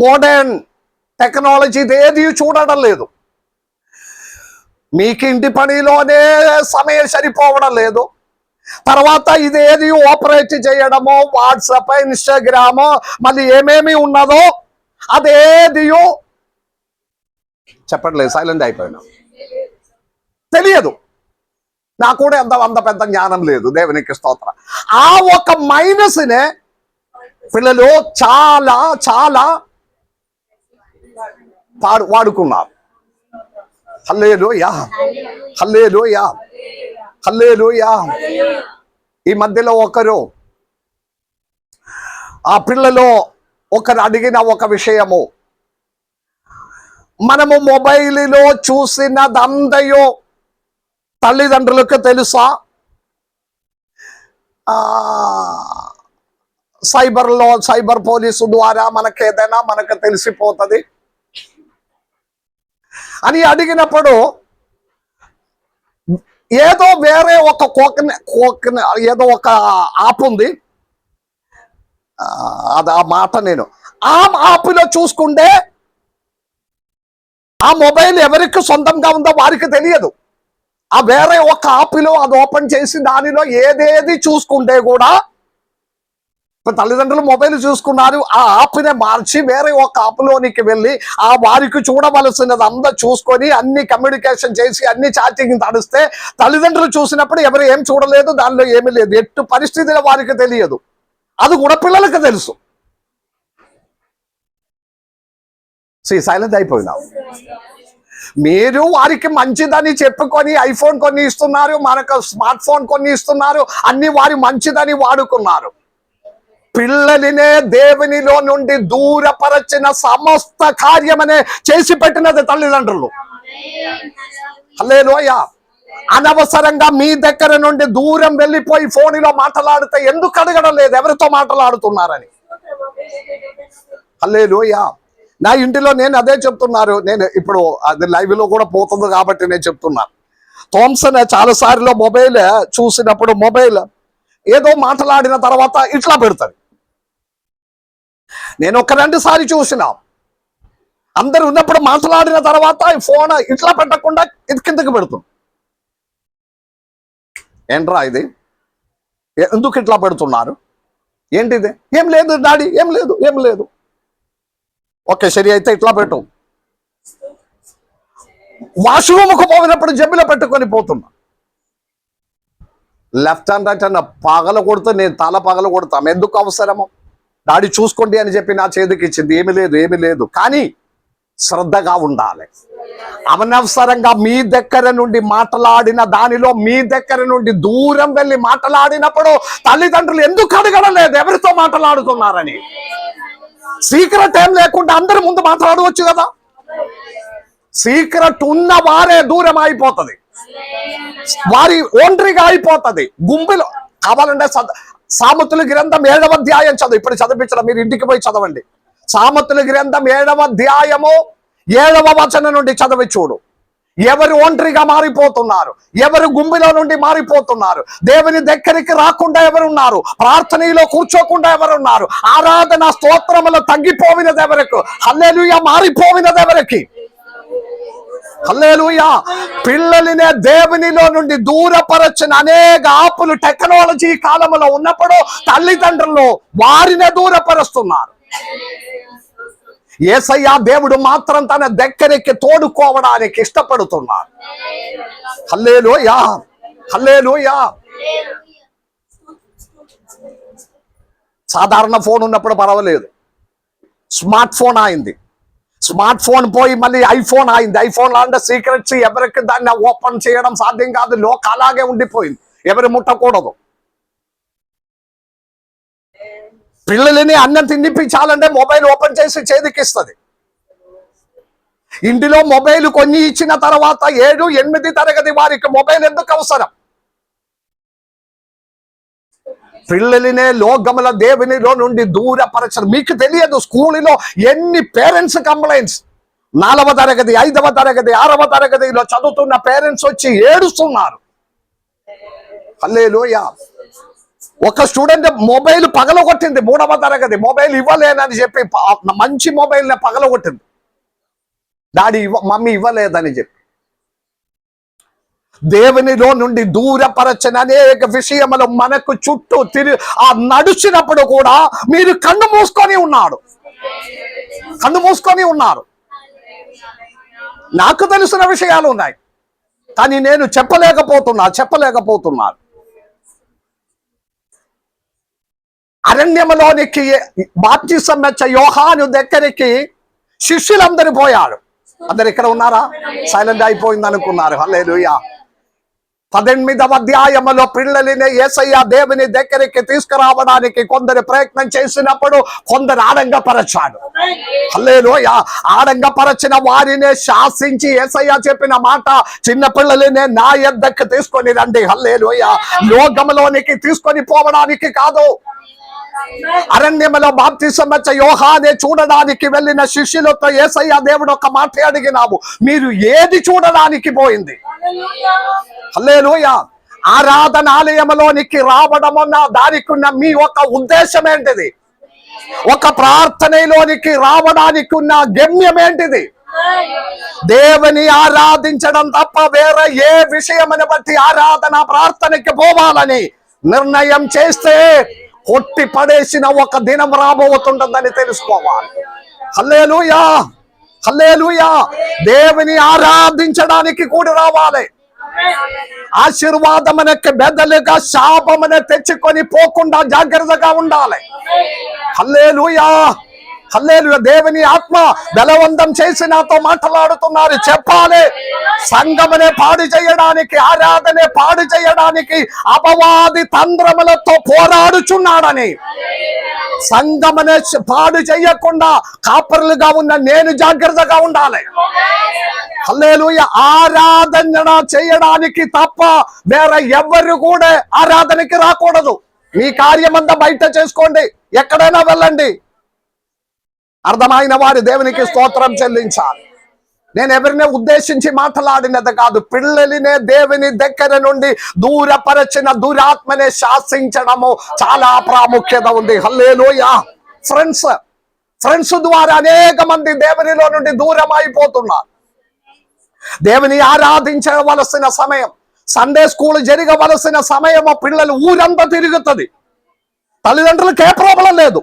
మోడర్న్ టెక్నాలజీ ఏది చూడడం లేదు. మీకు ఇంటి పనిలోనే సమయం సరిపోవడం లేదు. తర్వాత ఇదేది ఆపరేట్ చేయడమో, వాట్సాప్, ఇన్స్టాగ్రామ్, మళ్ళీ ఏమేమి ఉన్నదో అదేదియో చెప్పట్లేదు. సైలెంట్ అయిపోయినా. తెలియదు. నాకు కూడా అంత పెద్ద జ్ఞానం లేదు. దేవునికి స్తోత్రం. ఆ ఒక మైనస్నే పిల్లలు చాలా చాలా వాడుకున్నారు. హల్లెలూయా. హల్లెలూయా. హల్లెలూయా. ఈ మధ్యలో ఆ పిల్లలు ఒకరు అడిగిన ఒక విషయము, మనము మొబైల్లో చూసినదంతయో తల్లిదండ్రులకు తెలుసా? సైబర్ పోలీసు ద్వారా మనకేదైనా మనకు తెలిసిపోతుంది అని అడిగినప్పుడు ఏదో వేరే ఒక ఏదో ఒక యాప్ ఉంది. అది ఆ మాట నేను ఆ యాప్లో చూసుకుంటే ఆ మొబైల్ ఎవరికి సొంతంగా ఉందో వారికి తెలియదు. ఆ వేరే ఒక యాప్లో అది ఓపెన్ చేసి దానిలో ఏదేది చూసుకుంటే కూడా ఇప్పుడు తల్లిదండ్రులు మొబైల్ చూసుకున్నారు, ఆ యాప్నే మార్చి వేరే ఒక యాప్లోనికి వెళ్ళి ఆ వారికి చూడవలసినది అందరూ చూసుకొని అన్ని కమ్యూనికేషన్ చేసి అన్ని చాటింగ్ తడిస్తే తల్లిదండ్రులు చూసినప్పుడు ఎవరు ఏం చూడలేదు, దానిలో ఏమీ లేదు, ఎట్టు పరిస్థితిలో వారికి తెలియదు, అది కూడా పిల్లలకు తెలుసు. సైలెంట్ అయిపోయినావు. మీరు వారికి మంచిదని చెప్పుకొని ఐఫోన్ కొన్ని ఇస్తున్నారు, మనకు స్మార్ట్ ఫోన్ కొన్ని ఇస్తున్నారు, అన్ని వారి మంచిదని వాడుకున్నారు. పిల్లలినే దేవునిలో నుండి దూరపరచిన సమస్త కార్యమనే చేసి పెట్టినది తల్లిదండ్రులు. హల్లెలూయా. అనవసరంగా మీ దగ్గర నుండి దూరం వెళ్ళిపోయి ఫోన్లో మాట్లాడితే ఎందుకు అడగడం లేదు ఎవరితో మాట్లాడుతున్నారని. హల్లెలూయా. నా ఇంటిలో నేను అదే చెప్తున్నారు, నేను ఇప్పుడు అది లైవ్ లో కూడా పోతుంది కాబట్టి నేను చెప్తున్నాను. థామ్సన్ చాలాసార్లు మొబైల్ చూసినప్పుడు మొబైల్ ఏదో మాట్లాడిన తర్వాత ఇట్లా పెడతాడు. నేను ఒక 2 సార్లు చూసిన, అందరు ఉన్నప్పుడు మాట్లాడిన తర్వాత ఫోన్ ఇట్లా పెట్టకుండా ఇది కిందకి పెడుతుంది. ఏంట్రా ఇది, ఎందుకు ఇట్లా పెడుతున్నారు, ఏంటిది? ఏం లేదు డాడీ, ఏం లేదు, ఏం లేదు. ఓకే సరి అయితే ఇట్లా పెట్టు. వాష్రూమ్కు పోయినప్పుడు జబ్బిలో పెట్టుకొని పోతున్నా, లెఫ్ట్ హ్యాండ్ రైట్ హ్యాండ్ పగల కొడుతూ నేను తల పగల కొడతాం, ఎందుకు అవసరమో, డాడీ చూసుకోండి అని చెప్పి నా చేతికి ఇచ్చింది. ఏమి లేదు, ఏమి లేదు, కానీ శ్రద్ధగా ఉండాలి. అనవసరంగా మీ దగ్గర నుండి మాట్లాడిన దానిలో మీ దగ్గర నుండి దూరం వెళ్ళి మాట్లాడినప్పుడు తల్లిదండ్రులు ఎందుకు అడగడం లేదు ఎవరితో మాట్లాడుతున్నారని. సీక్రెట్ ఏం లేకుండా అందరి ముందు మాట్లాడవచ్చు కదా. సీక్రెట్ ఉన్న వారే దూరం అయిపోతుంది, వారి ఒంటరిగా అయిపోతుంది. గుంపులో కావాలంటే సామెతల గ్రంథం 7వ అధ్యాయం చదువు, ఇప్పుడు చదివించడం మీరు ఇంటికి పోయి చదవండి. సామెతల గ్రంథం 7వ అధ్యాయము 7వ వచనం నుండి చదివి చూడు. ఎవరు ఒంటరిగా మారిపోతున్నారు, ఎవరు గుంపులో నుండి మారిపోతున్నారు, దేవుని దగ్గరికి రాకుండా ఎవరున్నారు, ప్రార్థనలో కూర్చోకుండా ఎవరున్నారు, ఆరాధన స్తోత్రములు తగ్గిపోయినది ఎవరికి, హల్లెలూయా మారిపోయినది ఎవరికి. హల్లెలూయా. పిల్లలనే దేవునిలో నుండి దూరపరచిన అనేక ఆపులు టెక్నాలజీ కాలంలో ఉన్నప్పుడు తల్లిదండ్రులు వారినే దూరపరుస్తున్నారు. యేసయ్య దేవుడు మాత్రం తన దగ్గరికి తోడుకోవడానికి ఇష్టపడుతున్నాడు. హల్లెలూయా, హల్లెలూయా. సాధారణ ఫోన్ ఉన్నప్పుడు పర్వాలేదు, స్మార్ట్ ఫోన్ అయింది, స్మార్ట్ ఫోన్ పోయి మళ్ళీ ఐఫోన్ అయింది. ఐఫోన్ అంటే సీక్రెట్స్ ఎవరికి దాన్ని ఓపెన్ చేయడం సాధ్యం కాదు, లోక అలాగే ఉండిపోయింది, ఎవరు ముట్టకూడదు. పిల్లలని అన్నం తినిపించాలంటే మొబైల్ ఓపెన్ చేసి చేతికిస్తుంది. ఇంటిలో మొబైల్ కొన్ని ఇచ్చిన తర్వాత 7, 8 తరగతి వారికి మొబైల్ ఎందుకు అవసరం? పిల్లలనే లోకముల దేవునిలో నుండి దూరపరచడం మీకు తెలియదు. స్కూల్లో ఎన్ని పేరెంట్స్ కంప్లైంట్స్, 4వ తరగతి 5వ తరగతి 6వ తరగతిలో చదువుతున్న పేరెంట్స్ వచ్చి ఏడుస్తున్నారు. హల్లెలూయా. ఒక స్టూడెంట్ మొబైల్ పగలగొట్టింది, 3వ తరగతి, మొబైల్ ఇవ్వలేనని చెప్పి మంచి మొబైల్ పగలగొట్టింది. డాడీ మమ్మీ ఇవ్వలేదని చెప్పి. దేవునిలో నుండి దూరపరచని అనేక విషయములు మనకు చుట్టూ ఆ నడిచినప్పుడు కూడా మీరు కన్ను మూసుకొని ఉన్నాడు, కన్ను మూసుకొని ఉన్నారు. నాకు తెలిసిన విషయాలు ఉన్నాయి, కానీ నేను చెప్పలేకపోతున్నాను. అరణ్యములోనికి బాప్తిసం ఇచ్చే యోహాను దగ్గరికి శిష్యులందరూ పోయారు. అందరు ఇక్కడ ఉన్నారా? సైలెంట్ అయిపోయింది అనుకున్నారు. హల్లెలూయా. 18వ అధ్యాయములో పిల్లలని యేసయ్య దేవుని దగ్గరికి తీసుకురావడానికి కొందరు ప్రయత్నం చేసినప్పుడు కొందరు ఆడంగపరచాడు. హల్లెలూయా. ఆడంగపరచిన వారినే శాసించి యేసయ్య చెప్పిన మాట, చిన్న పిల్లలనే నా యొద్దకు తీసుకొని రండి. హల్లెలూయా. లోకములోనికి తీసుకొని పోవడానికి కాదు. అరణ్యములో బాప్తిసం ఇచ్చే యోహానే చూడడానికి వెళ్ళిన శిష్యులతో యేసయ్య దేవుడు ఒక మాట అడిగినావు, మీరు ఏది చూడడానికి పోయింది? హల్లెలూయా. ఆరాధనాలయంలోనికి రావడమన్న దానికి ఉన్న మీ ఒక ఉద్దేశం ఏంటిది? ఒక ప్రార్థనలోనికి రావడానికి ఉన్న గమ్యం ఏంటిది? దేవుని ఆరాధించడం తప్ప వేరే ఏ విషయమని బట్టి ఆరాధన ప్రార్థనకి పోవాలని నిర్ణయం చేస్తే కొట్టి పడేసిన ఒక దినం రాబోతుంటుందని తెలుసుకోవాలి. హల్లెలూయా, హల్లెలూయా. దేవుని ఆరాధించడానికి కూడి రావాలి. ఆశీర్వాదమునకి బెదలుగా శాపమును తెచ్చుకొని పోకుండా జాగ్రత్తగా ఉండాలి. హల్లెలూయా, హల్లెలూయా. దేవుని ఆత్మ బలవంతం చేసి నాతో మాట్లాడుతున్నారు. చెప్పాలి, సంఘమునే పాడు చేయడానికి, ఆరాధనే పాడు చేయడానికి అపవాది తంత్రములతో పోరాడుచున్నాడని, సంఘమునే పాడు చేయకుండా కాపరులుగా ఉన్న నేను జాగ్రత్తగా ఉండాలి. హల్లెలూయా. ఆరాధన చేయడానికి తప్ప వేరే ఎవరు కూడా ఆరాధనకి రాకూడదు. మీ కార్యమంతా బయట చేసుకోండి, ఎక్కడైనా వెళ్ళండి. అర్థమైన వారు దేవునికి స్తోత్రం చెల్లించాలి. నేను ఎవరిని ఉద్దేశించి మాట్లాడినది కాదు. పిల్లలినే దేవుని దగ్గర నుండి దూరపరచిన దురాత్మనే శాసించడము చాలా ప్రాముఖ్యత ఉంది. హల్లెలూయా. ఫ్రెండ్స్ ద్వారా అనేక మంది దేవునిలో నుండి దూరం అయిపోతున్నారు. దేవుని ఆరాధించవలసిన సమయం, సండే స్కూల్ జరగవలసిన సమయం పిల్లలు ఊరంతా తిరుగుతుంది. తల్లిదండ్రులకు ఏ ప్రాబ్లం లేదు.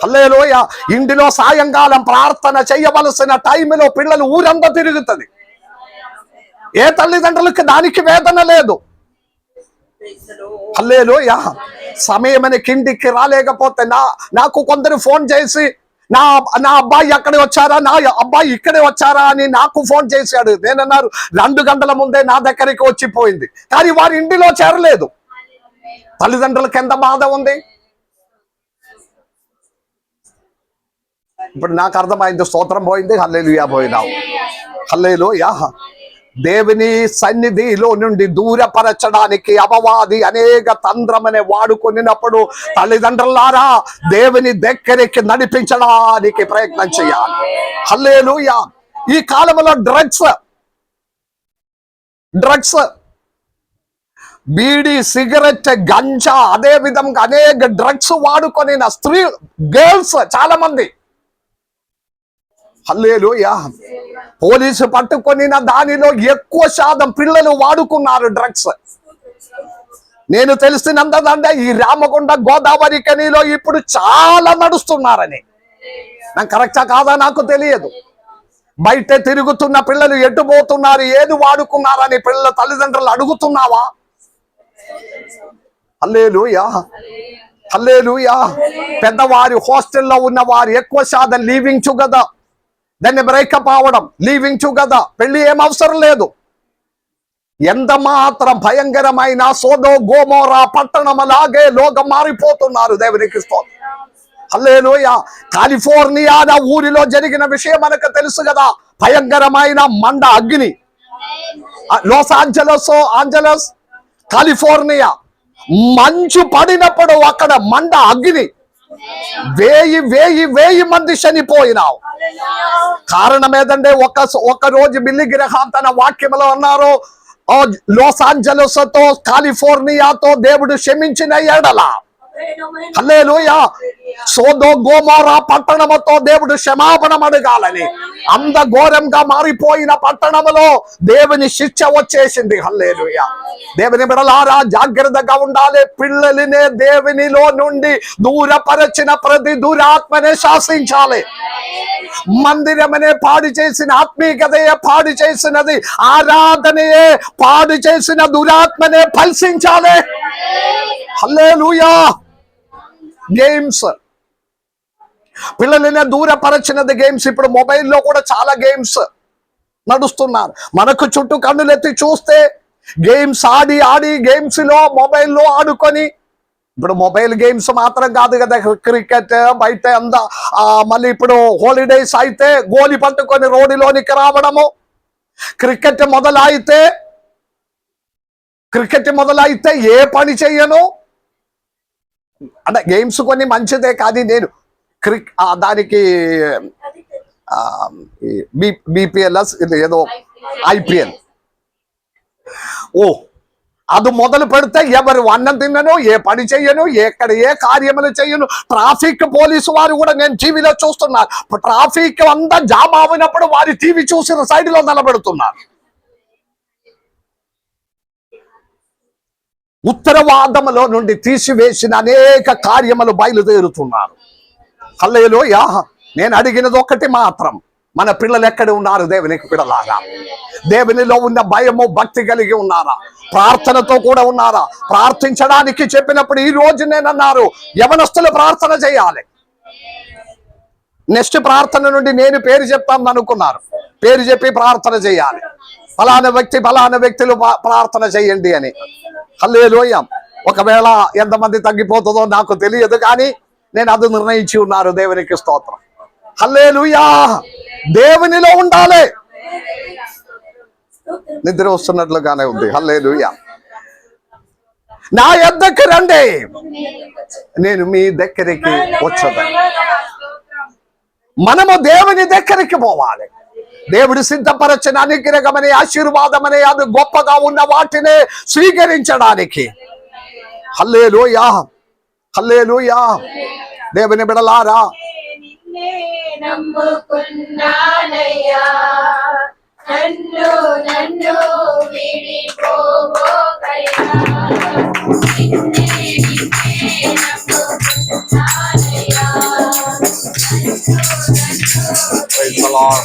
హల్లెలూయా. ఇంటిలో సాయంకాలం ప్రార్థన చేయవలసిన టైంలో పిల్లలు ఊరంతా తిరుగుతుంది. ఏ తల్లిదండ్రులకి దానికి వేదన లేదు. హల్లెలూయా. సమయమని కిందికి రాలేకపోతే నాకు కొందరు ఫోన్ చేసి నా అబ్బాయి అక్కడే వచ్చారా, నా అబ్బాయి ఇక్కడే వచ్చారా అని నాకు ఫోన్ చేశాడు. నేనన్నారు 2 గంటల ముందే నా దగ్గరికి వచ్చిపోయింది. కానీ వారి ఇంటిలో చేరలేదు. తల్లిదండ్రులకు ఎంత బాధ ఉంది. ఇప్పుడు నాకు అర్థమైంది. స్తోత్రం పోయింది, హల్లెలూయా పోయినావు. హల్లెలూయా. దేవుని సన్నిధిలో నుండి దూరపరచడానికి అపవాది అనేక తంత్రమనే వాడుకొనినప్పుడు తల్లిదండ్రులారా దేవుని దగ్గరికి నడిపించడానికి ప్రయత్నం చేయాలి. హల్లెలూయా. ఈ కాలంలో డ్రగ్స్, బీడి, సిగరెట్, గంజా, అదే విధంగా అనేక డ్రగ్స్ వాడుకొని స్త్రీ, గర్ల్స్ చాలా మంది. హల్లెలూయా. పోలీసు పట్టుకొని దానిలో ఎక్కువ శాతం పిల్లలు వాడుకున్నారు డ్రగ్స్. నేను తెలిసినందంటే ఈ రామగుండ, గోదావరి కనిలో ఇప్పుడు చాలా నడుస్తున్నారని. నాకు కరెక్టా కాదా నాకు తెలియదు. బయట తిరుగుతున్న పిల్లలు ఎటు పోతున్నారు, ఏది వాడుకున్నారని పిల్లల తల్లిదండ్రులు అడుగుతున్నావా? హల్లెలూయా, హల్లెలూయా. పెద్దవారి హాస్టల్లో ఉన్న వారు ఎక్కువ శాతం లీవింగ్ టుగెదర్, దాన్ని బ్రేకప్ అవడం, లీవింగ్ టుగెదర్. పెళ్లి ఏం అవసరం లేదు. ఎంత మాత్రం భయంకరమైన సోదో గోమోరా పట్టణం అలాగే లోకం మారిపోతున్నారు. దేవునికి స్తోత్రం. హల్లెలూయా. కాలిఫోర్నియా ఊరిలో జరిగిన విషయం మనకు తెలుసు కదా. భయంకరమైన మండ అగ్ని. లాస్ ఏంజలస్ కాలిఫోర్నియా మంచు పడినప్పుడు అక్కడ మండ అగ్ని. 1000 మంది చనిపోయినావు. కారణం ఏదంటే ఒక రోజు బిల్లి గ్రహాం తన వాక్యంలో అన్నారు, లాస్ ఏంజలస్ తో కాలిఫోర్నియాతో దేవుడు క్షమించిన ఎడల, హల్లెలూయా, సొదొమ గొమొర్రా పట్టణముతో దేవుడు క్షమాపణ అడగాలని. అంత ఘోరంగా మారిపోయిన పట్టణములో దేవుని శిక్ష వచ్చేసింది. హల్లెలూయా. దేవుని బిడ్డలారా జాగ్రత్తగా ఉండాలి. పిల్లలనే దేవునిలో నుండి దూరపరచిన ప్రతి దురాత్మనే శాసించాలి. మందిరమనే పాడు చేసిన, ఆత్మీయతయే పాడు చేసినది, ఆరాధనయే పాడు చేసిన దురాత్మనే ఫలించాలి. హల్లెలూయా. గేమ్స్, పిల్లలనే దూరపరచినది గేమ్స్. ఇప్పుడు మొబైల్లో కూడా చాలా గేమ్స్ నడుస్తున్నారు. మనకు చుట్టూ కన్నులెత్తి చూస్తే గేమ్స్ ఆడి గేమ్స్ లో మొబైల్లో ఆడుకొని, ఇప్పుడు మొబైల్ గేమ్స్ మాత్రం కాదు కదా, క్రికెట్ బయట అంతా. మళ్ళీ ఇప్పుడు హాలిడేస్ అయితే గోలి పట్టుకొని రోడ్డులోనికి రావడము. క్రికెట్ మొదలైతే ఏ పని చెయ్యను అంటే గేమ్స్ కొన్ని మంచిదే, కానీ నేను దానికి బిపిఎల్ఎస్ ఇది ఏదో ఐపీఎల్ అది మొదలు పెడితే ఎవరు అన్నం తిన్నను, ఏ పని చెయ్యను, ఎక్కడ ఏ కార్యములు చెయ్యను. ట్రాఫిక్ పోలీసు వారు కూడా నేను టీవీలో చూస్తున్నారు. ట్రాఫిక్ అంతా జామ్ అయినప్పుడు వారి టీవీ చూసిన సైడ్ లో నిలబెడుతున్నారు. ఉత్తరవాదములో నుండి తీసివేసిన అనేక కార్యములు బయలుదేరుతున్నారు. హల్లెలూయా. నేను అడిగినది ఒకటి మాత్రం, మన పిల్లలు ఎక్కడ ఉన్నారు? దేవునికి పిల్లలాగా దేవునిలో ఉన్న భయము భక్తి కలిగి ఉన్నారా? ప్రార్థనతో కూడా ఉన్నారా? ప్రార్థించడానికి చెప్పినప్పుడు ఈ రోజు నేను అన్నారు, యవనస్తులు ప్రార్థన చేయాలి. నెక్స్ట్ ప్రార్థన నుండి నేను పేరు చెప్తాను అనుకున్నారు, పేరు చెప్పి ప్రార్థన చేయాలి. ఫలానా వ్యక్తులు ప్రార్థన చేయండి అని. హల్లెలూయా. ఒకవేళ ఎంతమంది తగ్గిపోతుందో నాకు తెలియదు, కానీ నేను అది నిర్ణయించి ఉన్నారు. దేవునికి స్తోత్రం. హల్లెలూయా. దేవునిలో ఉండాలి. నిద్ర వస్తున్నట్లుగానే ఉంది. హల్లెలూయా. నా యొద్దకు రండి, నేను మీ దగ్గరికి వచ్చేదాన్ని. మనము దేవుని దగ్గరికి పోవాలి. దేవుడు సిద్ధపరచిన అనుగ్రహమనే ఆశీర్వాదమనే అది గొప్పగా ఉన్న వాటినే స్వీకరించడానికి. హల్లెలూయా. హల్లెలూయా. దేవుని బిడ్డలారా, నమ్ముకున్నానయ్యా, నన్ను నన్ను విడిపోబోకయ్యా. Praise the Lord.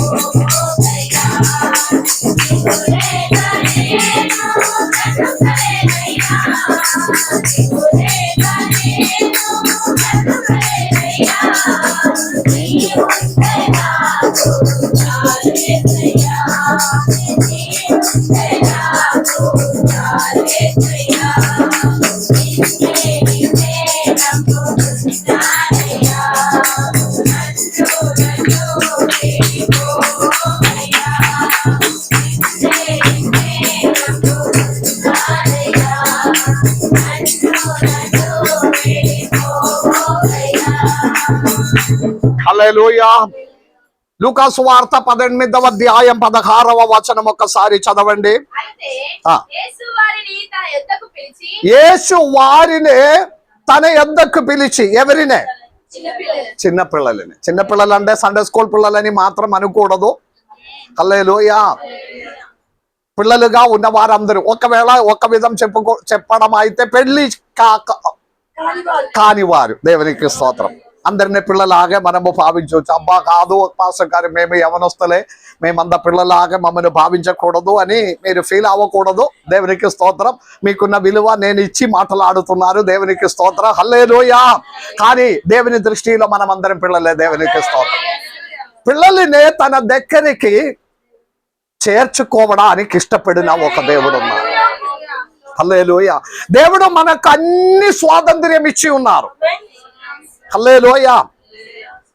హల్లెలూయా. లూకాసు వార్త 18వ అధ్యాయం 16వ వచనం ఒక్కసారి చదవండి. అయితే ఆ. యేసు వారిని తన యొద్దకు పిలిచి, యేసు వారిని తన యొద్దకు పిలిచి, ఎవరినే? చిన్నపిల్లలు చిన్నపిల్లలు అంటే సండే స్కూల్ పిల్లలని మాత్రం అనకూడదు. హల్లెలూయా. పిల్లలుగా ఉన్న వారందరూ, ఒకవేళ ఒక విధం చెప్పడం అయితే పెళ్లి కాని వారు, దేవునికి స్తోత్రం, అందరినీ పిల్లలాగే మనము భావించవచ్చు. అబ్బా కాదు పాస్టర్ గారు, మేము యవనస్తులే, మేమంతా పిల్లలాగా మమ్మల్ని భావించకూడదు అని మీరు ఫీల్ అవ్వకూడదు. దేవునికి స్తోత్రం. మీకున్న విలువ నేను ఇచ్చి మాట్లాడుతున్నారు. దేవునికి స్తోత్రం. హల్లెలూయా. కానీ దేవుని దృష్టిలో మనం అందరం పిల్లలే. దేవునికి స్తోత్రం. పిల్లల్ని తన దగ్గరికి చేర్చుకోవడానికి ఇష్టపడిన ఒక దేవుడు ఉన్నారు. హల్లెలూయా. దేవుడు మనకు అన్ని స్వాతంత్ర్యం ఇచ్చి ఉన్నారు. హల్లెలూయా.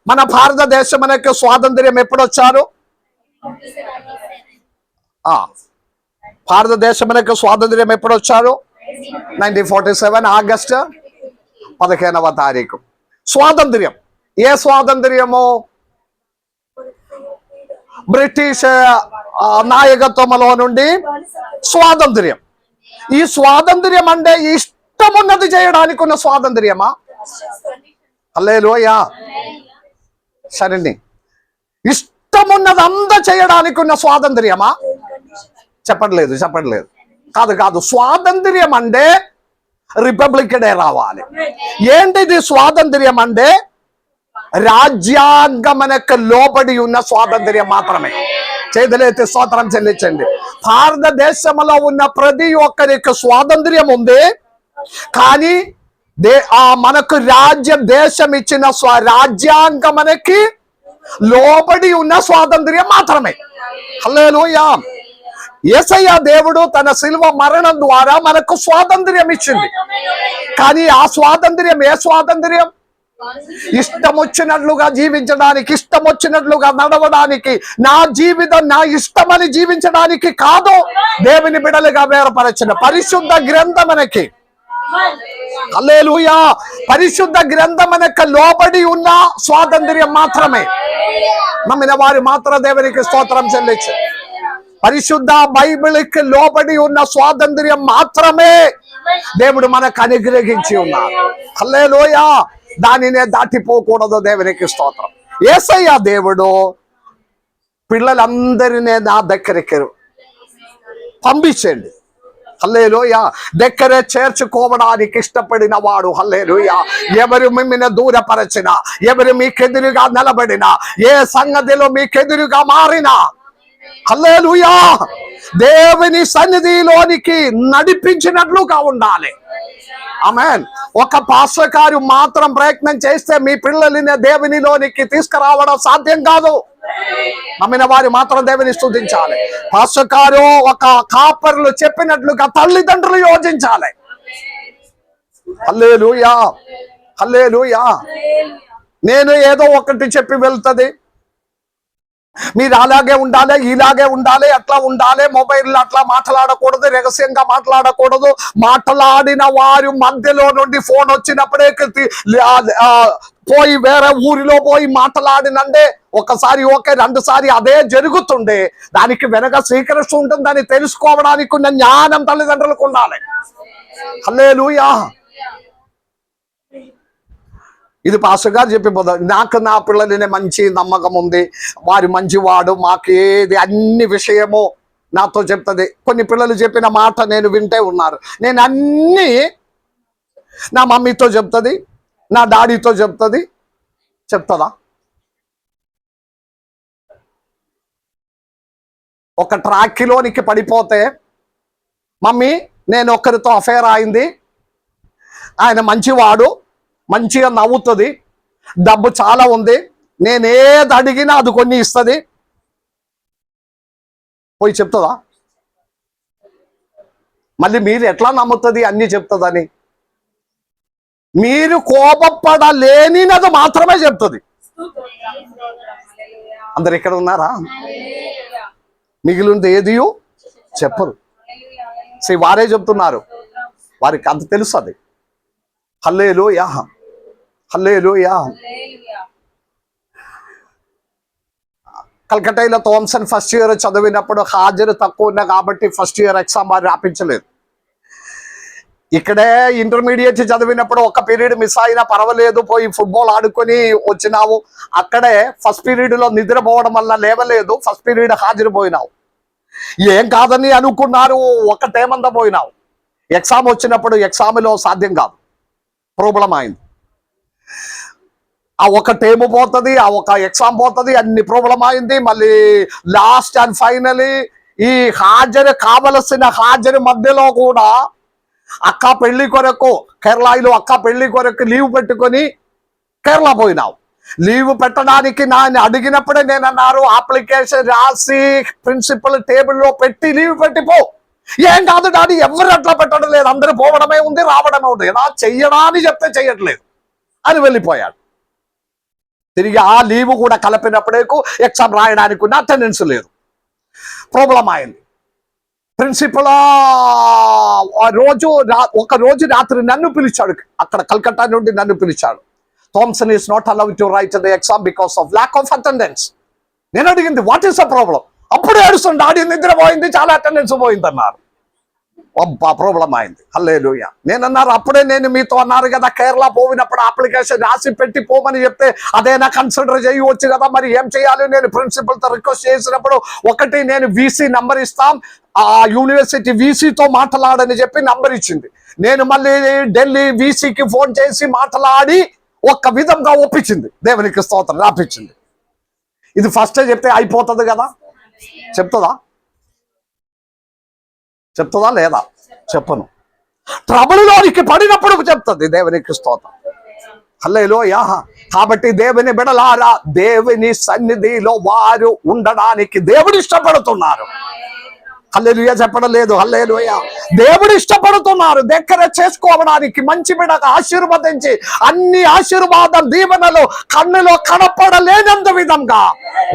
మన భారతదేశం మనకు స్వాతంత్ర్యం ఎప్పుడు వచ్చారు? భారతదేశం మనకు స్వాతంత్ర్యం ఎప్పుడు వచ్చారు? 1947 ఆగస్టు 15వ తారీఖు. స్వాతంత్ర్యం. ఏ స్వాతంత్ర్యము? బ్రిటిష్ నాయకత్వంలో నుండి స్వాతంత్ర్యం. ఈ స్వాతంత్ర్యం అంటే ఇష్టమున్నది చేయడానికి ఉన్న స్వాతంత్ర్యమా? హల్లెలూయా. సరేండి, ఇష్టమున్నదంతా చేయడానికి ఉన్న స్వాతంత్ర్యమా? చెప్పట్లేదు. కాదు. స్వాతంత్ర్యం అంటే రిపబ్లిక్ డే రావాలి. ఏంటిది స్వాతంత్ర్యం అంటే? రాజ్యాంగమునకు లోబడి ఉన్న స్వాతంత్ర్యం మాత్రమే. చేతులెత్తి స్తోత్రం చెల్లించండి. భారతదేశంలో ఉన్న ప్రతి ఒక్కరికి స్వాతంత్ర్యం ఉంది, కానీ మనకు దేశం ఇచ్చిన రాజ్యాంగమునకి లోబడి ఉన్న స్వాతంత్ర్యం మాత్రమే. హల్లెలూయా. యేసయ్య దేవుడు తన శిలువ మరణం ద్వారా మనకు స్వాతంత్ర్యం ఇచ్చింది. కానీ ఆ స్వాతంత్ర్యం ఏ స్వాతంత్ర్యం? ఇష్టం వచ్చినట్లుగా జీవించడానికి, ఇష్టం వచ్చినట్లుగా నడవడానికి, నా జీవితం నా ఇష్టమని జీవించడానికి కాదు. దేవుని బిడలుగా వేరపరచిన పరిశుద్ధ గ్రంథమునకి, హల్లెలూయా, పరిశుద్ధ గ్రంథమునకు లోబడి ఉన్న స్వాతంత్ర్యం మాత్రమే. నమ్మిన వారు మాత్రం దేవునికి స్తోత్రం చెల్లించు. పరిశుద్ధ బైబిల్కి లోబడి ఉన్న స్వాతంత్ర్యం మాత్రమే దేవుడు మనకు అనుగ్రహించి ఉన్నారు. హల్లెలూయా. దానినే దాటిపోకూడదు. దేవునికి స్తోత్రం. యేసయ్య దేవుడు పిల్లలందరినీ నా దగ్గరికి పంపించండి. హల్లెలూయా. దగ్గరే చేర్చుకోవడానికి ఇష్టపడిన వాడు. హల్లెలూయా. ఎవరు మిమ్మల్ని దూరపరచినా, ఎవరు మీకెదురుగా నిలబడినా, ఏ సంగతిలో మీకెదురుగా మారినా, హల్లెలూయా, దేవుని సన్నిధిలోనికి నడిపించినట్లుగా ఉండాలి. ఆమేన్. ఒక పాస్టర్ గారు మాత్రం ప్రయత్నం చేస్తే మీ పిల్లల్ని దేవునిలోనికి తీసుకురావడం సాధ్యం కాదు. నమ్మిన వారు మాత్రం దేవుని స్తుతించాలి. పాస్టర్ గారు ఒక కాపరులు చెప్పినట్లుగా తల్లిదండ్రులు యోచించాలి. హల్లెలూయా, హల్లెలూయా. నేను ఏదో ఒకటి చెప్పి వెళ్తుంది, మీరు అలాగే ఉండాలి, ఇలాగే ఉండాలి, అట్లా ఉండాలి, మొబైల్లో అట్లా మాట్లాడకూడదు, రహస్యంగా మాట్లాడకూడదు. మాట్లాడిన వారి మధ్యలో నుండి ఫోన్ వచ్చినప్పుడే పోయి వేరే ఊరిలో పోయి మాట్లాడినండే ఒకసారి ఓకే, రెండుసారి అదే జరుగుతుండే. దానికి వెనక స్వీకరిస్తూ ఉంటుందని తెలుసుకోవడానికి ఉన్న జ్ఞానం తల్లిదండ్రులకు ఉండాలి. హల్లెలూయా. ఇది పాస్టర్ గారు చెప్పిపోతా. నాకు నా పిల్లలనే మంచి నమ్మకం ఉంది, వారి మంచివాడు, మాకు ఏది అన్ని విషయము నాతో చెప్తుంది. కొన్ని పిల్లలు చెప్పిన మాట నేను వింటే ఉన్నారు. నేను అన్నీ నా మమ్మీతో చెప్తుంది, నా డాడీతో చెప్తుందా? ఒక ట్రాక్లోనికి పడిపోతే, మమ్మీ నేను ఒకరితో అఫేర్ అయింది, ఆయన మంచివాడు, మంచిగా నవ్వుతుంది, డబ్బు చాలా ఉంది, నేనేది అడిగినా అది కొన్ని ఇస్తుంది, పోయి చెప్తుందా? మళ్ళీ మీరు ఎట్లా నమ్ముతుంది అన్నీ చెప్తుందని? మీరు కోపపడలేనిది మాత్రమే చెప్తుంది. అందరు ఇక్కడ ఉన్నారా? మిగిలింది ఏదియో చెప్పరు. వారే చెప్తున్నారు, వారికి అంత తెలుస్తుంది. హల్లెలూయా, హల్లెలూయా. కల్కటాలో థామ్సన్ ఫస్ట్ ఇయర్ చదివినప్పుడు హాజరు తక్కువ ఉన్నా కాబట్టి ఫస్ట్ ఇయర్ ఎగ్జామ్ వారు రాపించలేదు. ఇక్కడే ఇంటర్మీడియట్ చదివినప్పుడు ఒక పీరియడ్ మిస్ అయినా పర్వాలేదు, పోయి ఫుట్బాల్ ఆడుకొని వచ్చినావు. అక్కడే ఫస్ట్ పీరియడ్లో నిద్రపోవడం వల్ల లేవలేదు, ఫస్ట్ పీరియడ్ హాజరు పోయినావు. ఏం కాదని అనుకున్నారు, ఒకటేమందా పోయినావు. ఎగ్జామ్ వచ్చినప్పుడు ఎగ్జామ్లో సాధ్యం కాదు, ప్రాబ్లం అయింది. ఆ ఒక టేము పోతుంది, ఆ ఒక ఎగ్జామ్ పోతుంది, అన్ని ప్రాబ్లం అయింది. మళ్ళీ లాస్ట్ అండ్ ఫైనలీ ఈ హాజరు కావలసిన హాజరు మధ్యలో కూడా అక్క పెళ్లి కొరకు కేరళలో అక్క పెళ్లి కొరకు లీవ్ పెట్టుకొని కేరళ పోయినావు. లీవ్ పెట్టడానికి నేను అడిగినప్పుడే నేను అన్నారు, అప్లికేషన్ రాసి ప్రిన్సిపల్ టేబుల్లో పెట్టి లీవ్ పెట్టిపో. ఏం కాదు డాడీ, ఎవరు అట్లా పెట్టడం లేదు, అందరూ పోవడమే ఉంది, రావడమే ఉంది, ఎలా చెయ్యడా అని చెప్తే చెయ్యట్లేదు అని వెళ్ళిపోయాడు. తిరిగి ఆ లీవ్ కూడా కలిపినప్పుడే ఎగ్జామ్ రాయడానికి ఉన్న అటెండెన్స్ లేదు, ప్రాబ్లం అయింది. ప్రిన్సిపల్ ఒక రోజు రాత్రి నన్ను పిలిచాడు, అక్కడ కల్కట్టా నుండి నన్ను పిలిచాడు. Thomson is not allowed to write the exam because of lack of attendance. నేను అడిగింది వాట్ ఈస్ ద ప్రాబ్లం? అప్పుడే ఏడుస్తుంది, డాడీ నిద్ర పోయింది, చాలా అటెండెన్స్ పోయింది అన్నారు. అబ్బా ప్రాబ్లం అయింది. హల్లెలూయా. నేనన్నారు, అప్పుడే నేను మీతో అన్నారు కదా కేరళ పోయినప్పుడు అప్లికేషన్ రాసి పెట్టి పోమని చెప్తే అదేనా కన్సిడర్ చేయవచ్చు కదా, మరి ఏం చేయాలి? నేను ప్రిన్సిపల్తో రిక్వెస్ట్ చేసినప్పుడు ఒకటి నేను వీసీ నంబర్ ఇస్తాం, ఆ యూనివర్సిటీ వీసీతో మాట్లాడని చెప్పి నంబర్ ఇచ్చింది. నేను మళ్ళీ ఢిల్లీ వీసీకి ఫోన్ చేసి మాట్లాడి ఒక్క విధంగా ఒప్పించింది, దేవునికి స్తోత్రం, రాపించింది. ఇది ఫస్టే చెప్తే అయిపోతుంది కదా. చెప్తుందా లేదా? చెప్పను. ట్రబుల్లోనికి పడినప్పుడు చెప్తుంది, దేవునికి స్తోత్రం. హల్లెలూయా. కాబట్టి దేవుని బిడలారా, దేవుని సన్నిధిలో వారు ఉండడానికి దేవుడు ఇష్టపడుతున్నారు. హల్లెలూయా చెప్పడం లేదు. హల్లెలూయా. దేవుడు ఇష్టపడుతున్నారు దగ్గర చేసుకోవడానికి, మంచి బిడగా ఆశీర్వదించి అన్ని ఆశీర్వాదం దీవెనలు కన్నులో కనపడలేనంత విధంగా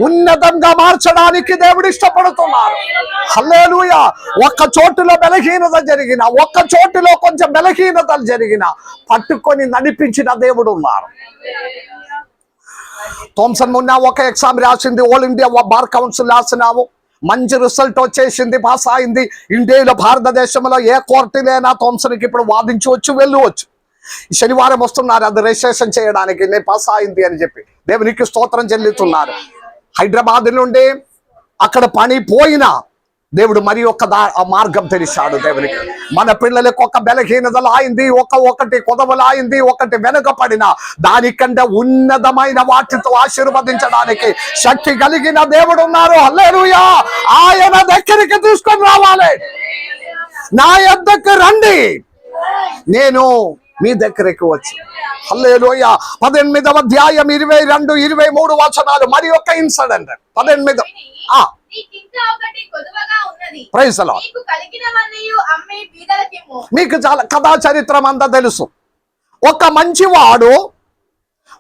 ఉన్నతంగా మార్చడానికి దేవుడు ఇష్టపడుతున్నారు. హల్లెలూయా. ఒక్క చోటులో బలహీనత జరిగిన, ఒక్క చోటులో కొంచెం బలహీనతలు జరిగిన పట్టుకొని నడిపించిన దేవుడు ఉన్నారు. థామ్సన్ మొన్న ఒక ఎగ్జామ్ రాసింది, ఆల్ ఇండియా బార్ కౌన్సిల్ రాసినాము, మంచి రిజల్ట్ వచ్చేసింది, పాస్ అయింది. ఇండియాలో భారతదేశంలో ఏ కోర్టులైనా థామ్సన్కి ఇప్పుడు వాదించవచ్చు, వెళ్ళవచ్చు. శనివారం వస్తున్నారు అది రిజిస్ట్రేషన్ చేయడానికి, నేను పాస్ అయింది అని చెప్పి దేవునికి స్తోత్రం చెల్లిస్తున్నారు. హైదరాబాద్ నుండి అక్కడ పని పోయినా దేవుడు మరి ఒక మార్గం తెరిచాడు. దేవునికి మన పిల్లలకు ఒక బలహీనతలు అయింది, ఒకటి కొదవలు అయింది, ఒకటి వెనుకపడిన దానికంటే ఉన్నతమైన వాటితో ఆశీర్వదించడానికి శక్తి కలిగిన దేవుడు ఉన్నారు. హల్లెలూయా. ఆయన దగ్గరికి తీసుకొని రావాలి. నా యొద్దకు రండి, నేను మీ దగ్గరికి వచ్చి. హల్లెలూయా. 18వ అధ్యాయం 22, 23 వచనాలు. మరి ఒక ఇన్సిడెంట్ 18. నీకింకా ఒకటి కొదువగా ఉన్నది. Praise the Lord. నీకు కలిగినవన్నీయు అమ్మి బీదలకిమ్ము. మీకు చాలా కథా చరిత్రం అంతా తెలుసు. ఒక మంచివాడు,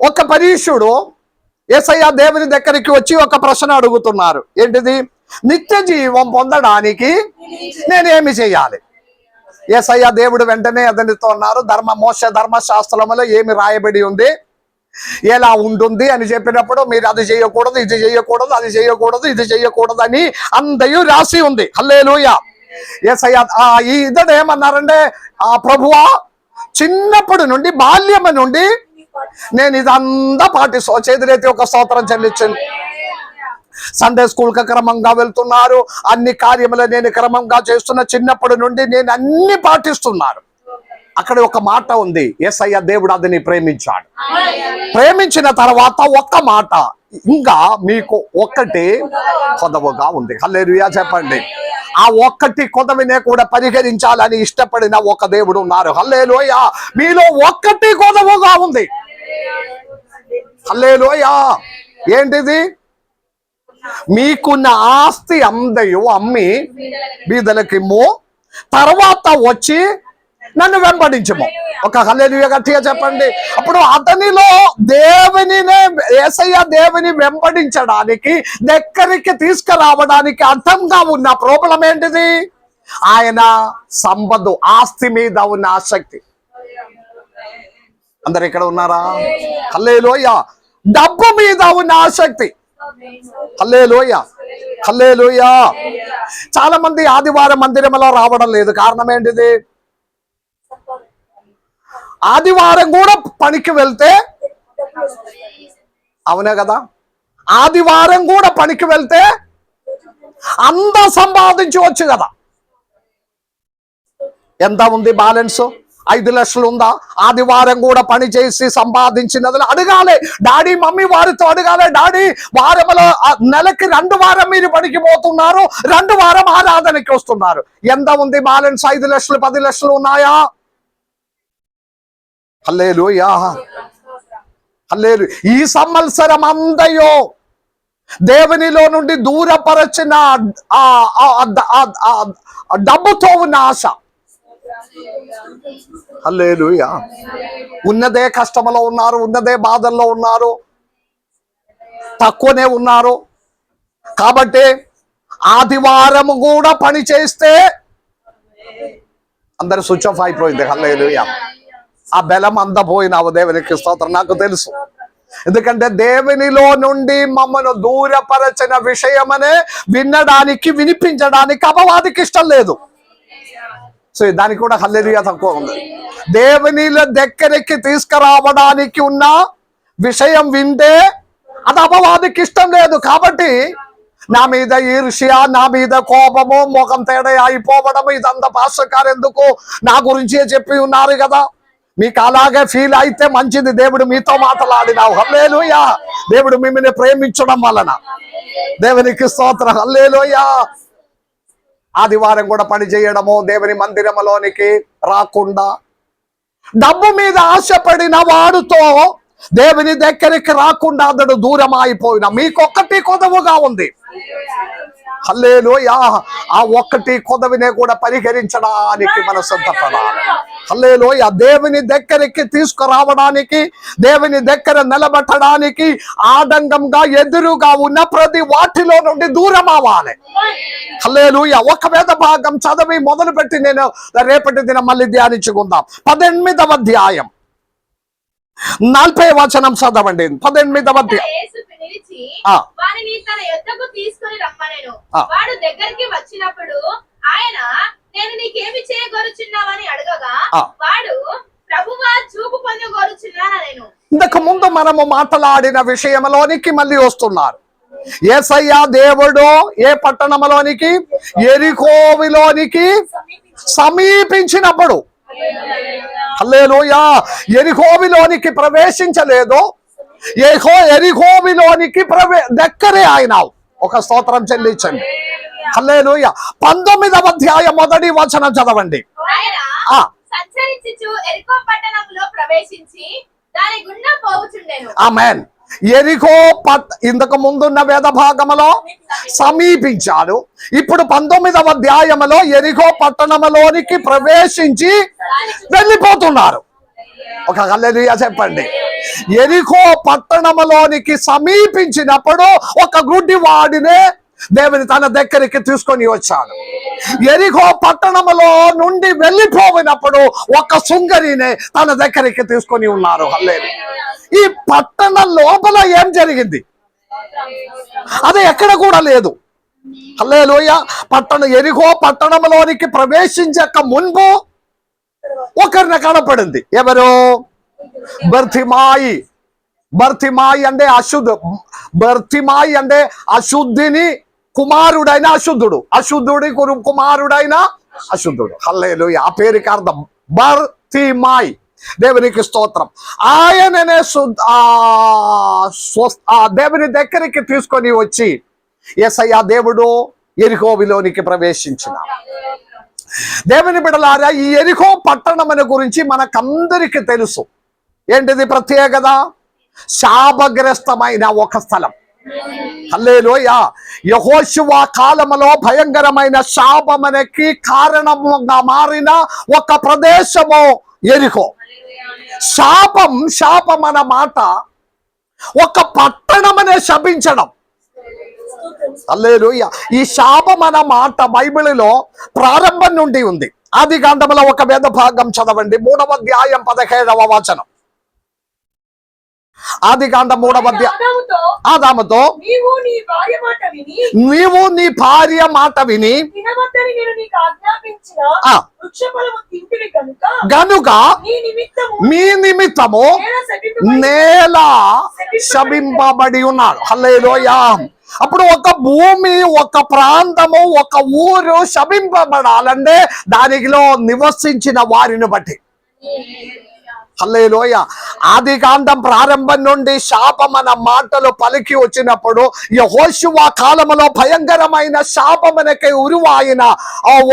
ఒక పరీక్షుడు యేసయ్య దేవుని దగ్గరికి వచ్చి ఒక ప్రశ్న అడుగుతున్నారు. ఏంటిది? నిత్య జీవం పొందడానికి నేనేమి చేయాలి? యేసయ్య దేవుడు వెంటనే అతనితో అన్నారు, మోషే ధర్మశాస్త్రములో ఏమి రాయబడి ఉంది, ఎలా ఉంటుంది అని చెప్పినప్పుడు మీరు అది చేయకూడదు, ఇది చేయకూడదు, అది చేయకూడదు, ఇది చేయకూడదు అని అందయు రాసి ఉంది. హల్లెలూయా. యేసయ్య ఇతడు ఏమన్నారంటే, ప్రభువా, చిన్నప్పటి నుండి బాల్యము నుండి నేను ఇదంతా పాటిస్తూ చేతులైతే ఒక స్తోత్రం చెల్లించండి. సండే స్కూల్ కి క్రమంగా వెళ్తున్నారు, అన్ని కార్యములు నేను క్రమంగా చేస్తున్న, చిన్నప్పటి నుండి నేను అన్ని పాటిస్తున్నాను. అక్కడ ఒక మాట ఉంది, యేసయ్య దేవుడు అతన్ని ప్రేమించాడు. ప్రేమించిన తర్వాత ఒక్క మాట, ఇంకా మీకు ఒక్కటి కొదవగా ఉంది. హల్లెలూయా చెప్పండి. ఆ ఒక్కటి కొదవినే కూడా పరిహరించాలని ఇష్టపడిన ఒక దేవుడు ఉన్నారు. హల్లెలూయా. మీలో ఒక్కటి కొదవగా ఉంది. హల్లెలూయా. ఏంటిది? మీకున్న ఆస్తి అందయు అమ్మి బీదలకిమ్ము, తర్వాత వచ్చి నన్ను వెంబడించము. ఒక హల్లెలూయా గట్టిగా చెప్పండి. అప్పుడు అతనిలో యేసయ్య దేవుని వెంబడించడానికి, దగ్గరికి తీసుకురావడానికి అర్థంగా ఉన్న ప్రాబ్లం ఏంటిది? ఆయన సంపద, ఆస్తి మీద ఉన్న ఆసక్తి. అందరు ఇక్కడ ఉన్నారా? హల్లెలూయా. డబ్బు మీద ఉన్న ఆసక్తి. హల్లెలూయా. హల్లెలూయా. చాలా మంది ఆదివారం మందిరంలో రావడం లేదు. కారణం ఏంటిది? ఆదివారం కూడా పనికి వెళ్తే, అవునే కదా, ఆదివారం కూడా పనికి వెళ్తే అంత సంపాదించవచ్చు కదా. ఎంత ఉంది బ్యాలెన్స్? 5 లక్షలు ఉందా? ఆదివారం కూడా పని చేసి సంపాదించినది అడగాలి. డాడీ మమ్మీ వారితో అడగాలి, డాడీ వారంలో నెలకి 2 వారం మీరు పనికి పోతున్నారు, 2 వారం ఆరాధనకి వస్తున్నారు. ఎంత ఉంది బ్యాలెన్స్? 5 లక్షలు 10 లక్షలు ఉన్నాయా? హల్లెలూయా. హల్లెలూయా. ఈ సంవత్సరం అందయో దేవునిలో నుండి దూరపరచిన డబ్బుతో ఉన్న ఆశ. హల్లెలూయా. ఉన్నదే కష్టంలో ఉన్నారు, ఉన్నదే బాధల్లో ఉన్నారు, తక్కువనే ఉన్నారు. కాబట్టి ఆదివారం కూడా పని చేస్తే అందరు స్విచ్ ఆఫ్ అయిపోయింది. హల్లెలూయా. ఆ బలం అంతా పోయినావు. దేవునికి స్తోత్రం. నాకు తెలుసు, ఎందుకంటే దేవునిలో నుండి మమ్మను దూరపరచిన విషయమనే వినడానికి, వినిపించడానికి అపవాదికి ఇష్టం లేదు. సో దానికి కూడా హల్లెలూయా తక్కువ ఉంది. దేవునిలో దగ్గరికి తీసుకురావడానికి ఉన్న విషయం వింటే అది అపవాదికి ఇష్టం లేదు. కాబట్టి నా మీద ఈర్ష్య, నా మీద కోపము, ముఖం తేడా అయిపోవడము, ఇదంతా పాస్టర్ గారు ఎందుకు నా గురించే చెప్పి ఉన్నారు కదా. మీకు అలాగే ఫీల్ అయితే మంచిది, దేవుడు మీతో మాట్లాడినావు. హల్లెలూయా. దేవుడు మిమ్మల్ని ప్రేమించడం వలన. దేవునికి స్తోత్రం. హల్లెలూయా. ఆదివారం కూడా పని చేయడము, దేవుని మందిరంలోనికి రాకుండా, డబ్బు మీద ఆశపడిన వాడుతో దేవుని దగ్గరికి రాకుండా అతడు దూరం అయిపోయిన మీకొక్కటి కొదవగా ఉంది. హల్లెలూయా. ఆ ఒక్కటి కొదవినే కూడా పరిహరించడానికి మనం సిద్ధపడాలి. హల్లెలూయా. దేవుని దగ్గరికి తీసుకురావడానికి, దేవుని దగ్గర నిలబెట్టడానికి ఆటంకంగా ఎదురుగా ఉన్న ప్రతి వాటిలో నుండి దూరం అవ్వాలి. హల్లెలూయా. ఒక వేద భాగం చదివి మొదలుపెట్టి నేను రేపటి దినం మళ్ళీ ధ్యానించుకుందాం. 18వ అధ్యాయం 40వ వచనం చదవండి. 18వ అధ్యాయం. వారిని తన యొద్దకు తీసుకొని రమ్మనెను. వాడు దగ్గరికి వచ్చినప్పుడు ఆయన, నేను నీకేమి చేయగోరుచున్నావని అడగగా, వాడు, ప్రభువా, చూపు పొందగోరుచున్నానెను. ఇంతకు ముందు మనము మాట్లాడిన విషయంలోనికి మళ్ళీ వస్తున్నారు. యేసయ్య దేవుడు ఏ పట్టణంలోనికి? యెరికోవిలోనికి సమీపించినప్పుడు. హల్లెలూయా. యెరికోవిలోనికి ప్రవేశించలేదు, యెరికోవిలోనికి దగ్గరే ఆయన. ఒక స్తోత్రం చెల్లించండి. హల్లెలూయా. 19వ అధ్యాయం 1వ వచనం చదవండి. ఆయన సంచరించుచు యెరికో పట్టణంలో ప్రవేశించి దాని గుండా పోవుచుండెను. ఆమేన్. యెరికో ఇంతకు ముందున్న వేద భాగములో సమీపించాడు. ఇప్పుడు 19వ అధ్యాయములో యెరికో పట్టణంలోనికి ప్రవేశించి వెళ్ళిపోతున్నారు. ఒక హల్లెలూయా చెప్పండి. యెరికో పట్టణంలోనికి సమీపించినప్పుడు ఒక గుడ్డి వాడినే దేవుని తన దగ్గరికి తీసుకొని వచ్చాడు. యెరికో పట్టణంలో నుండి వెళ్ళిపోయినప్పుడు ఒక సుందరిని తన దగ్గరికి తీసుకొని ఉన్నారు. హల్లెలూయా. ఈ పట్టణం లోపల ఏం జరిగింది అది ఎక్కడ కూడా లేదు. హల్లెలూయా. యెరికో పట్టణంలోనికి ప్రవేశించక మున్పు ఒకరిని కనపడింది. ఎవరు? బర్తిమాయి. బర్తిమాయి అంటే బర్తిమాయి అంటే అశుద్ధిని కుమారుడైన అశుద్ధుడు, అశుద్ధుడి కుమారుడైన అశుద్ధుడు. హల్లెలూయా. ఆ పేరుకి అర్థం బర్తిమాయి. దేవునికి స్తోత్రం. ఆయననే దేవుని దగ్గరికి తీసుకొని వచ్చి యేసయ్య దేవుడు యెరికోవిలోనికి ప్రవేశించిన. దేవుని బిడ్డలారా, ఈ యెరికో పట్టణమును గురించి మనకందరికీ తెలుసు. ఏంటిది ప్రత్యేకత? శాపగ్రస్తమైన ఒక స్థలం. హల్లెలూయా. యెహోషువ కాలములో భయంకరమైన శాపమునకి కారణంగా మారిన ఒక ప్రదేశము యెరికో. శాపం అన్న మాట ఒక పట్టణమనే శపించడం. హల్లెలూయా. ఈ శాపం అన్న మాట బైబిల్లో ప్రారంభం నుండి ఉంది. ఆదికాండములో ఒక వేద భాగం చదవండి, 3వ అధ్యాయం 17వ వచనం. ఆదికాండం 3వ అధ్యాయం. ఆదాముతో నీవు నీ భార్య మాట విని గనుక మీ నిమిత్తము నేల శపింపబడి ఉన్నాడు. హల్లెలూయా. అప్పుడు ఒక భూమి, ఒక ప్రాంతము, ఒక ఊరు శపింపబడాలంటే దానిలో నివసించిన వారిని బట్టి. హల్లెలూయా. ఆదికాండం ప్రారంభం నుండి శాపం అన్న మాటలు పలికి వచ్చినప్పుడు యెహోషువ కాలములో భయంకరమైన శాపమునకి ఉరువాయిన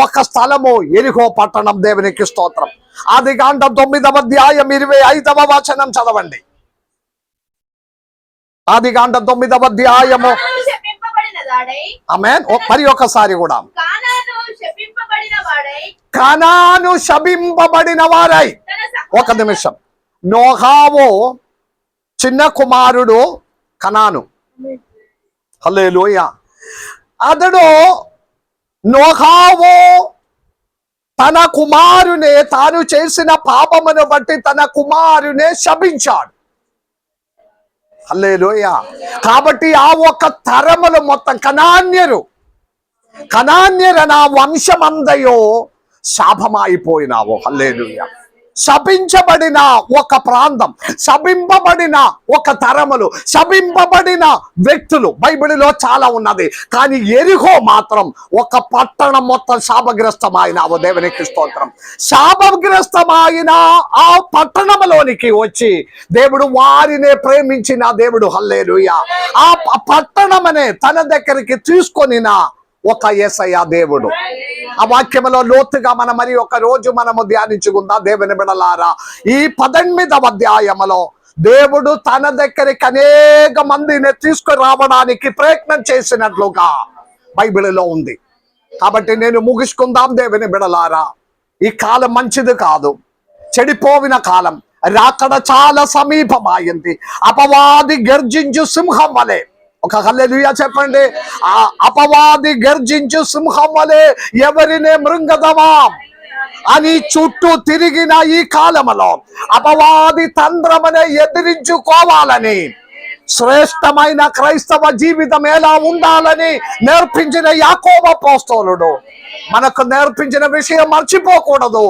ఒక స్థలము యెరికో పట్టణం. దేవునికి స్తోత్రం. ఆదికాండం 9వ అధ్యాయం 25వ వచనం చదవండి. ఆదికాండం 9వ అధ్యాయము. ఆమేన్. మరి ఒకసారి కూడా కనాను శపింపబడిన వారై. ఒక నిమిషం. నోహావు చిన్న కుమారుడు కనాను. హల్లెలూయా. అతడు నోహావు తన కుమారునే తాను చేసిన పాపమును బట్టి తన కుమారునే శపించాడు. హల్లెలూయా. కాబట్టి ఆ ఒక తరములు మొత్తం కనాన్యరు నా వంశమందయో శాపమైపోయినావు. హల్లెలూయా. శపించబడిన ఒక ప్రాంతం, శపింపబడిన ఒక తరములు, శపింపబడిన వ్యక్తులు బైబిల్లో చాలా ఉన్నది. కానీ యెరికో మాత్రం ఒక పట్టణం మొత్తం శాపగ్రస్తమైనావు. దేవునికి స్తోత్రం. శాపగ్రస్తమైన ఆ పట్టణంలోనికి వచ్చి దేవుడు వారినే ప్రేమించిన దేవుడు. హల్లెలూయా. ఆ పట్టణమనే తన దగ్గరికి తీసుకొనిన ఒక యేసయ్య దేవుడు. ఆ వాక్యములో లోతుగా మనం మరి ఒక రోజు మనము ధ్యానించుకుందాం. దేవుని బిడ్డలారా, ఈ 18వ అధ్యాయములో దేవుడు తన దగ్గరికి అనేక మందిని తీసుకుని రావడానికి ప్రయత్నం చేసినట్లుగా బైబిల్లో ఉంది. కాబట్టి నేను ముగించుకుందాం. దేవుని బిడ్డలారా, ఈ కాలం మంచిది కాదు, చెడిపోయిన కాలం. రాకడ చాలా సమీపమైంది. అపవాది గర్జించు సింహం వలె. ఒక హల్లెలూయా చెప్పండి. ఆ అపవాది గర్జించు సింహం వలె ఎవరినే మృంగదమా అని చుట్టూ తిరిగిన ఈ కాలములో అపవాది తంత్రమనే ఎదిరించుకోవాలని, శ్రేష్టమైన క్రైస్తవ జీవితం ఎలా ఉండాలని నేర్పించిన యాకోబు అపోస్తలుడు మనకు నేర్పించిన విషయం మర్చిపోకూడదు.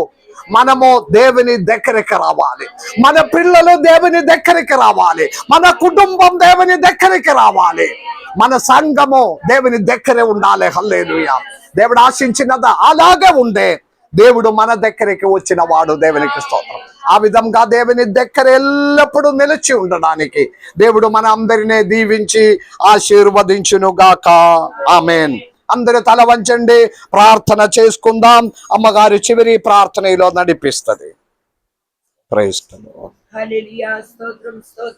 మనము దేవుని దగ్గరికి రావాలి, మన పిల్లలు దేవుని దగ్గరికి రావాలి, మన కుటుంబం దేవుని దగ్గరికి రావాలి, మన సంఘము దేవుని దగ్గరే ఉండాలి. హల్లెలూయా. దేవుడు ఆశించినదా అలాగే ఉండే దేవుడు మన దగ్గరికి వచ్చిన వాడు. దేవునికి స్తోత్రం. ఆ విధంగా దేవుని దగ్గర ఎల్లప్పుడూ నిలిచి ఉండడానికి దేవుడు మన అందరినీ దీవించి ఆశీర్వదించును గాక. ఆమేన్. అందరూ తల వంచండి, ప్రార్థన చేసుకుందాం. అమ్మగారి చివరి ప్రార్థనలో నడిపిస్తుంది. Praise the lord. హల్లెలూయా. స్తోత్రం స్తోత్రం.